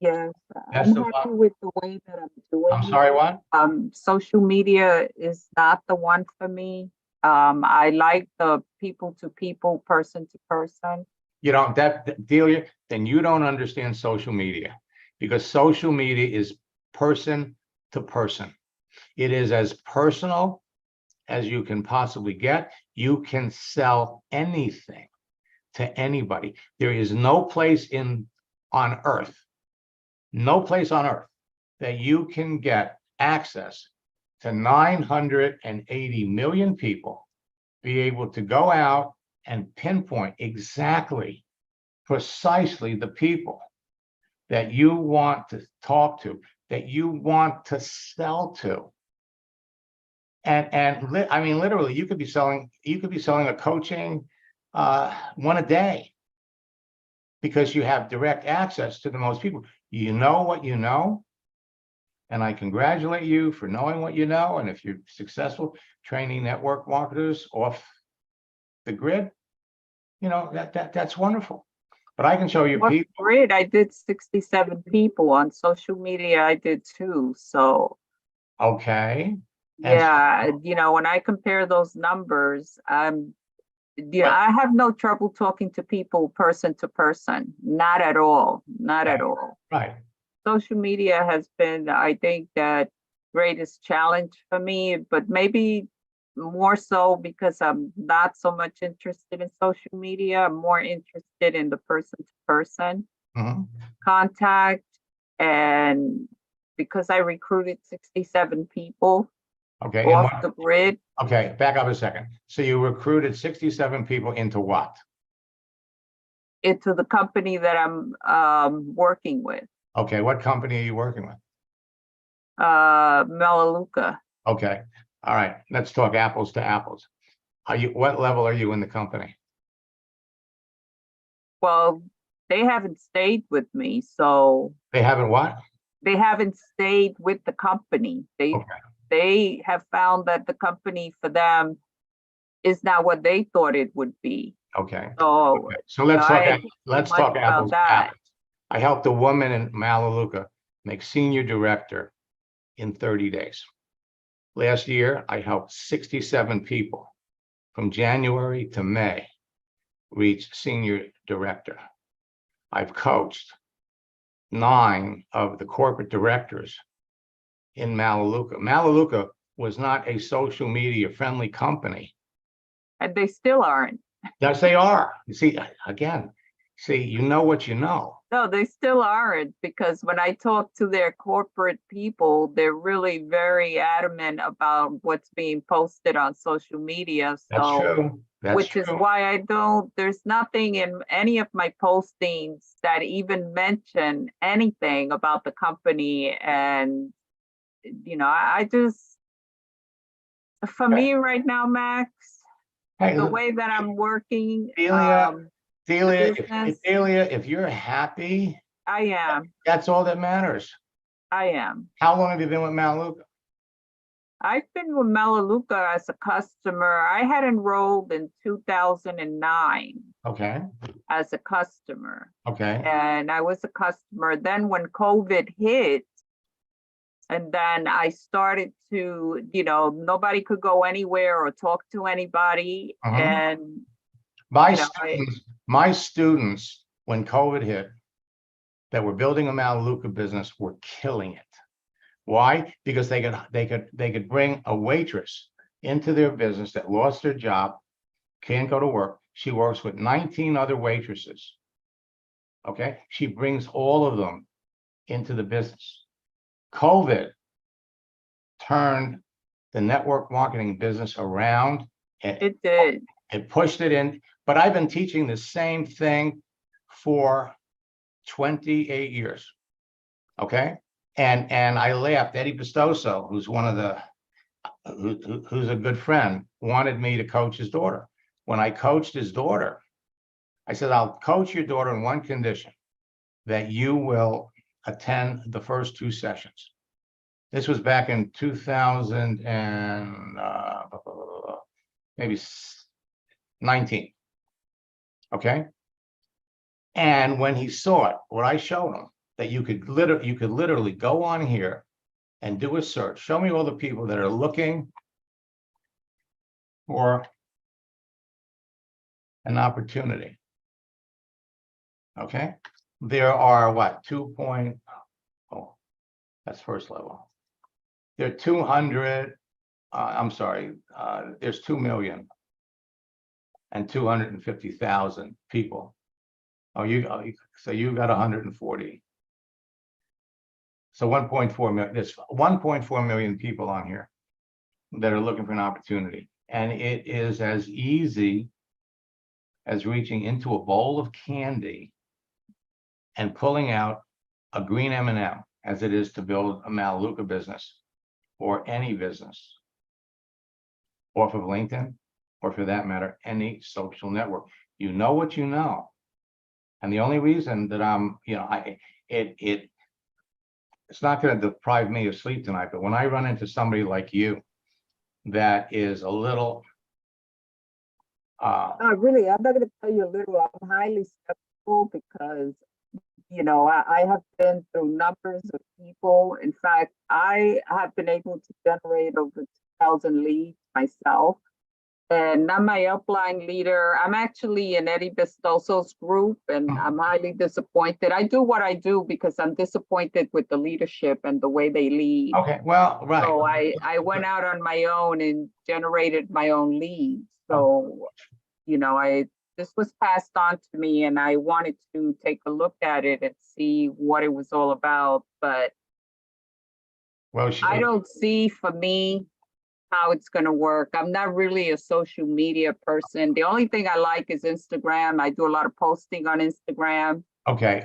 Speaker 2: Yes,
Speaker 1: Best
Speaker 2: I'm
Speaker 1: of
Speaker 2: happy
Speaker 1: luck.
Speaker 2: with the way that I'm doing
Speaker 1: I'm
Speaker 2: it.
Speaker 1: sorry, what?
Speaker 2: Social media is not the one for me. I like the people to people, person to person.
Speaker 1: You know, that Delia, then you don't understand social media, because social media is person to person. It is as personal as you can possibly get. You can sell anything to anybody. There is no place on earth, no place on earth that you can get access to 980 million people, be able to go out and pinpoint exactly, precisely the people that you want to talk to, that you want to sell to. I mean, literally, you could be selling a coaching one a day, because you have direct access to the most people. You know what you know, and I congratulate you for knowing what you know. And if you're successful training network marketers off the grid, you know, that's wonderful. But I can show you
Speaker 2: What
Speaker 1: people.
Speaker 2: grid? I did 67 people on social media. I did too. So
Speaker 1: Okay. And
Speaker 2: yeah, when I compare those numbers,
Speaker 1: But-
Speaker 2: I have no trouble talking to people person to person. Not at all. Not at
Speaker 1: Right.
Speaker 2: all.
Speaker 1: right.
Speaker 2: Social media has been, I think, that greatest challenge for me, but maybe more so because I'm not so much interested in social media. I'm more interested in the person to person
Speaker 1: Mhm.
Speaker 2: contact. And because I recruited 67 people
Speaker 1: Okay. And
Speaker 2: off the grid,
Speaker 1: okay, back up a second. So you recruited 67 people into what?
Speaker 2: into the company that I'm working with,
Speaker 1: Okay, what company are you working with?
Speaker 2: Melaleuca.
Speaker 1: Okay, all right, let's talk apples to apples. What level are you in the company?
Speaker 2: Well, they haven't stayed with me, so
Speaker 1: They haven't what?
Speaker 2: they haven't stayed with the company.
Speaker 1: Okay.
Speaker 2: They have found that the company for them is not what they thought it would be.
Speaker 1: Okay,
Speaker 2: So
Speaker 1: okay. So let's
Speaker 2: I
Speaker 1: talk,
Speaker 2: ain't
Speaker 1: let's
Speaker 2: much
Speaker 1: talk
Speaker 2: about
Speaker 1: apples to
Speaker 2: that.
Speaker 1: apples. I helped a woman in Melaleuca make senior director in 30 days. Last year, I helped 67 people from January to May reach senior director. I've coached 9 of the corporate directors in Melaleuca. Melaleuca was not a social media friendly company.
Speaker 2: And they still aren't.
Speaker 1: Yes, they are. You see, again, you know what you know.
Speaker 2: No, they still aren't, because when I talk to their corporate people, they're really very adamant about what's being posted on social media.
Speaker 1: That's
Speaker 2: So,
Speaker 1: true. That's
Speaker 2: which is
Speaker 1: true.
Speaker 2: why there's nothing in any of my postings that even mention anything about the company. And, I just, for me right now, Max,
Speaker 1: Hey,
Speaker 2: the way that I'm working,
Speaker 1: Delia,
Speaker 2: business-
Speaker 1: Delia, if you're happy,
Speaker 2: I am.
Speaker 1: that's all that matters.
Speaker 2: I am.
Speaker 1: How long have you been with Melaleuca?
Speaker 2: I've been with Melaleuca as a customer. I had enrolled in 2009
Speaker 1: Okay,
Speaker 2: as a customer,
Speaker 1: okay,
Speaker 2: and I was a customer. Then when COVID hit, and then I started to, nobody could go anywhere or talk to anybody.
Speaker 1: Mhm.
Speaker 2: And
Speaker 1: My
Speaker 2: you know,
Speaker 1: students, My students, when COVID hit, that were building a Melaleuca business were killing it. Why? Because they could bring a waitress into their business that lost their job, can't go to work. She works with 19 other waitresses. Okay, she brings all of them into the business. COVID turned the network marketing business around.
Speaker 2: It did.
Speaker 1: It pushed it in, but I've been teaching the same thing for 28 years. Okay. And I laughed. Eddie Pistoso, who's one of the, who's a good friend, wanted me to coach his daughter. When I coached his daughter, I said, I'll coach your daughter in one condition, that you will attend the first 2 sessions. This was back in 2000 and maybe 19. Okay. And when he saw it, what I showed him, that you could literally go on here and do a search. Show me all the people that are looking for an opportunity. Okay. There are what, 2. Oh, that's first level. There are 200, I'm sorry, there's 2,250,000 people. Oh, so you got 140. So 1.4 million, there's 1.4 million people on here that are looking for an opportunity. And it is as easy as reaching into a bowl of candy and pulling out a green M&M as it is to build a Melaleuca business or any business off of LinkedIn, or for that matter, any social network. You know what you know. And the only reason that I'm, it's not going to deprive me of sleep tonight, but when I run into somebody like you that is a little
Speaker 2: Really, I'm not going to tell you a little. I'm highly skeptical because, I have been through numbers of people. In fact, I have been able to generate over 2,000 leads myself. And I'm my upline leader. I'm actually in Eddie Bestoso's group, and I'm highly disappointed. I do what I do because I'm disappointed with the leadership and the way they lead.
Speaker 1: okay, well, right.
Speaker 2: So I went out on my own and generated my own leads. So, this was passed on to me, and I wanted to take a look at it and see what it was all about. But
Speaker 1: Well,
Speaker 2: I don't see, for me, how it's going to work. I'm not really a social media person. The only thing I like is Instagram. I do a lot of posting on Instagram.
Speaker 1: okay,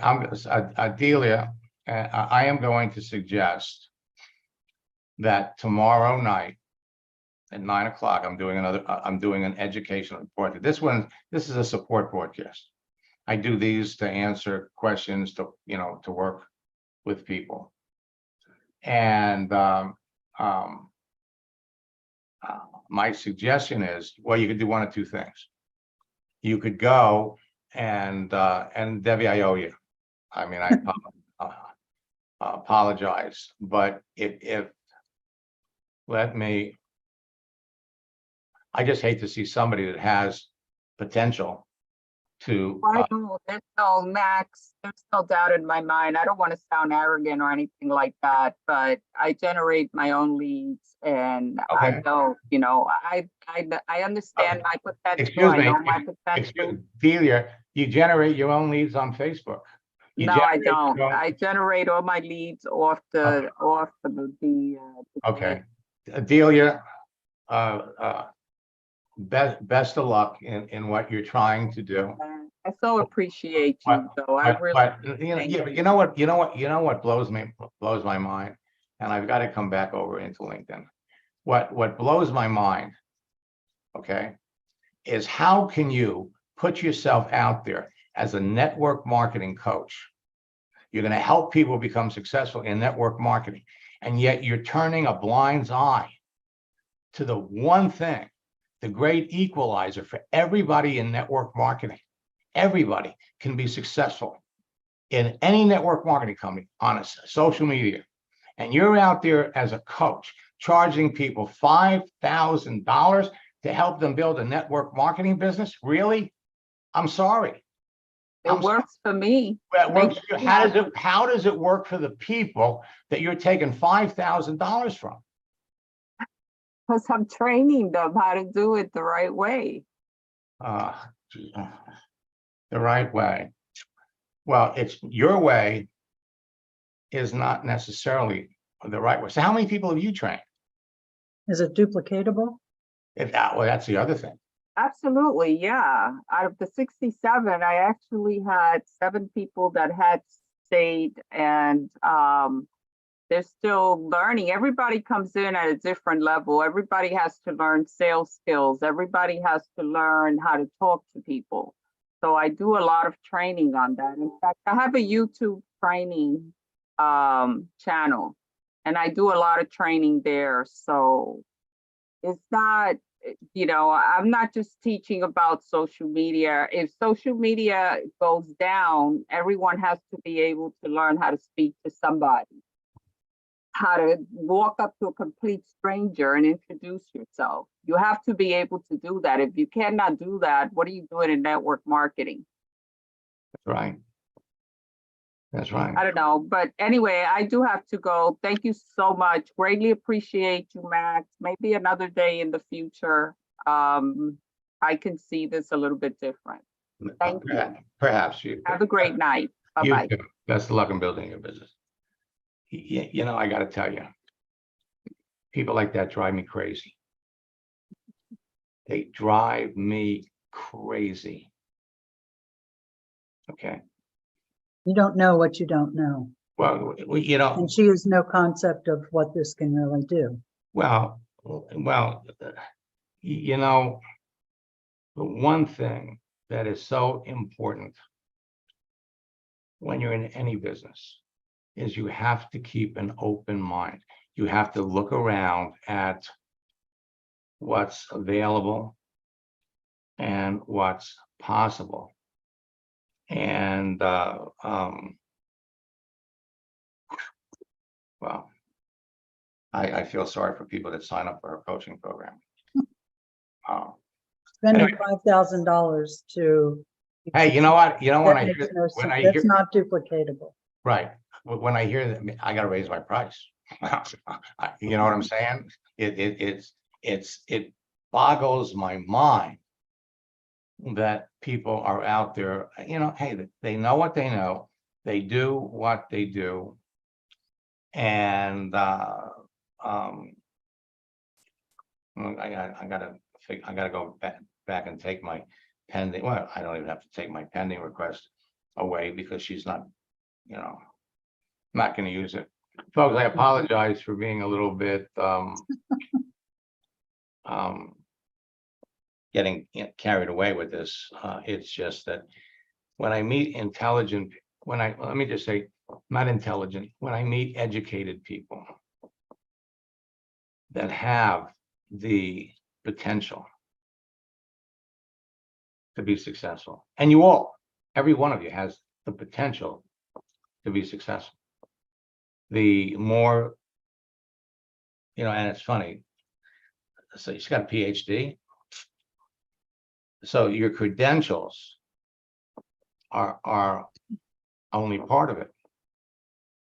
Speaker 1: Delia, I am going to suggest that tomorrow night at 9 o'clock, I'm doing an educational report. This is a support broadcast. I do these to answer questions, to work with people. And my suggestion is, well, you could do one of 2 things. You could go and Debbie, I owe you. I mean, I apologize, but I just hate to see somebody that has potential to.
Speaker 2: I know, there's no Max, there's no doubt in my mind. I don't want to sound arrogant or anything like that, but I generate my own leads, and I
Speaker 1: Okay.
Speaker 2: know, I understand my potential.
Speaker 1: Excuse me,
Speaker 2: I know my potential.
Speaker 1: Delia, you generate your own leads on Facebook.
Speaker 2: No, I don't. I generate all my leads off the
Speaker 1: Okay, Delia, best of luck in what you're trying to do.
Speaker 2: I so appreciate you, though. I really.
Speaker 1: But you know what blows my mind, and I've got to come back over into LinkedIn. What blows my mind, okay, is how can you put yourself out there as a network marketing coach? You're going to help people become successful in network marketing, and yet you're turning a blind eye to the one thing, the great equalizer for everybody in network marketing. Everybody can be successful in any network marketing company on social media. And you're out there as a coach charging people $5,000 to help them build a network marketing business. Really? I'm sorry.
Speaker 2: It works for me.
Speaker 1: Well, it works
Speaker 2: Makes
Speaker 1: for you.
Speaker 2: me
Speaker 1: How does it work for the people that you're taking $5,000 from?
Speaker 2: Because I'm training them how to do it the right way.
Speaker 1: Gee, the right way. Well, it's your way is not necessarily the right way. So how many people have you trained?
Speaker 3: Is it duplicatable?
Speaker 1: Well, that's the other thing.
Speaker 2: Absolutely, yeah. Out of the 67, I actually had 7 people that had stayed, and they're still learning. Everybody comes in at a different level. Everybody has to learn sales skills. Everybody has to learn how to talk to people. So I do a lot of training on that. In fact, I have a YouTube training channel, and I do a lot of training there. So it's not, I'm not just teaching about social media. If social media goes down, everyone has to be able to learn how to speak to somebody, how to walk up to a complete stranger and introduce yourself. You have to be able to do that. If you cannot do that, what are you doing in network marketing?
Speaker 1: That's right. That's right.
Speaker 2: I don't know, but anyway, I do have to go. Thank you so much. Greatly appreciate you, Max. Maybe another day in the future, I can see this a little bit different. Thank you.
Speaker 1: Perhaps you.
Speaker 2: Have a great night.
Speaker 1: You
Speaker 2: Bye-bye.
Speaker 1: too. Best of luck in building your business. I got to tell you, people like that drive me crazy. They drive me crazy. Okay.
Speaker 3: You don't know what you don't know.
Speaker 1: Well,
Speaker 3: And she has no concept of what this can really do.
Speaker 1: well, the one thing that is so important when you're in any business is you have to keep an open mind. You have to look around at what's available and what's possible. And well, I feel sorry for people that sign up for a coaching program.
Speaker 3: Spending
Speaker 1: Anyway.
Speaker 3: $5,000 to.
Speaker 1: Hey, you know what?
Speaker 3: That makes no sense. That's not duplicatable.
Speaker 1: Right. When I hear that, I got to raise my price. You know what I'm saying? It boggles my mind that people are out there, hey, they know what they know, they do what they do. And I gotta go back and take my pending, well, I don't even have to take my pending request away because she's not, not gonna use it. Folks, I apologize for being a little bit getting carried away with this. It's just that when I meet intelligent, let me just say, not intelligent, when I meet educated people that have the potential to be successful, and every one of you has the potential to be successful. The more, and it's funny, so she's got a PhD. So your credentials are only part of it.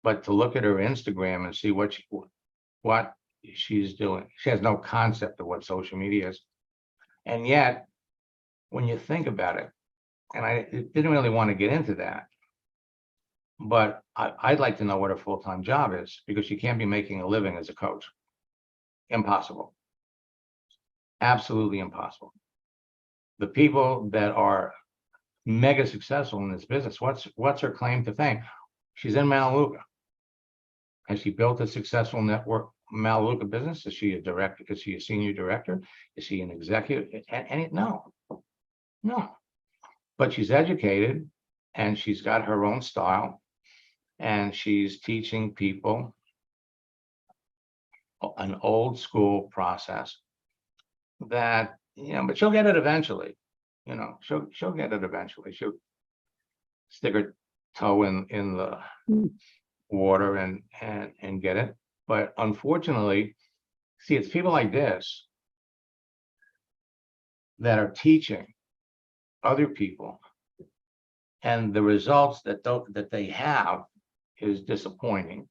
Speaker 1: But to look at her Instagram and see what she's doing, she has no concept of what social media is. And yet, when you think about it, and I didn't really want to get into that, but I'd like to know what her full-time job is, because she can't be making a living as a coach. Impossible. Absolutely impossible. The people that are mega successful in this business, what's her claim to fame? She's in Melaleuca. Has she built a successful network Melaleuca business? Is she a director? Is she a senior director? Is she an executive? No. But she's educated, and she's got her own style, and she's teaching people an old school process that, but she'll get it eventually. She'll get it eventually. She'll stick her toe in the water and get it. But unfortunately, see, it's people like this that are teaching other people And the results that they have is disappointing.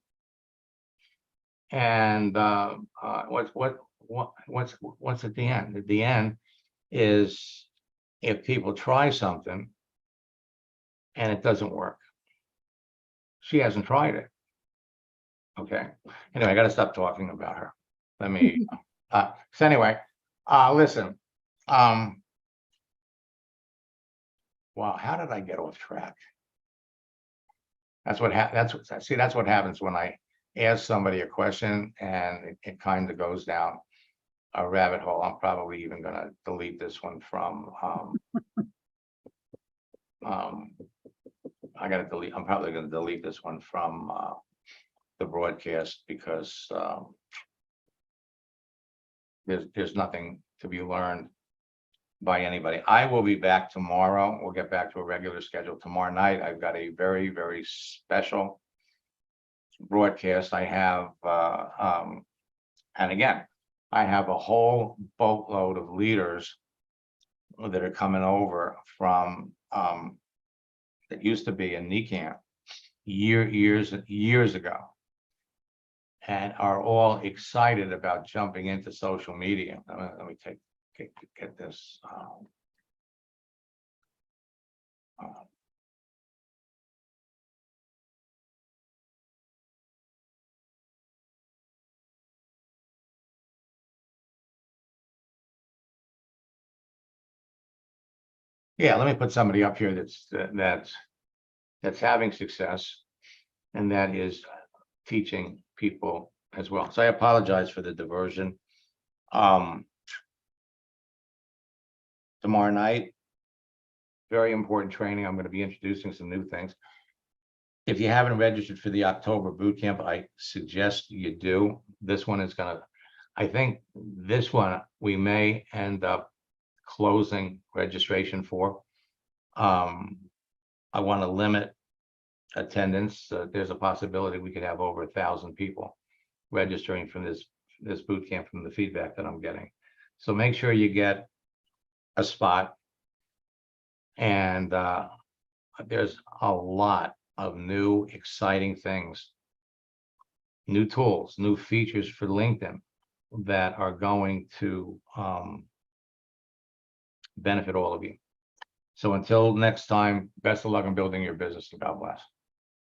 Speaker 1: And what's at the end? At the end is if people try something and it doesn't work. She hasn't tried it. Okay. Anyway, I got to stop talking about her. Let me. So anyway, listen. Wow, how did I get off track? That's what happens when I ask somebody a question and it kind of goes down a rabbit hole. I'm probably even going to delete this one from. I'm probably going to delete this one from the broadcast because there's nothing to be learned by anybody. I will be back tomorrow. We'll get back to a regular schedule tomorrow night. I've got a very, very special broadcast. I have, and again, I have a whole boatload of leaders that are coming over from that used to be in NECAMP years ago, and are all excited about jumping into social media. Let me get this. Yeah, let me put somebody up here that's having success, and that is teaching people as well. So I apologize for the diversion. Tomorrow night, very important training. I'm going to be introducing some new things. If you haven't registered for the October boot camp, I suggest you do. This one is I think this one we may end up closing registration for. I want to limit attendance. There's a possibility we could have over 1,000 people registering from this boot camp from the feedback that I'm getting. So make sure you get a spot. And there's a lot of new exciting things, new tools, new features for LinkedIn that are going to benefit all of you. So until next time, best of luck in building your business, and God bless.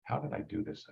Speaker 1: How did I do this?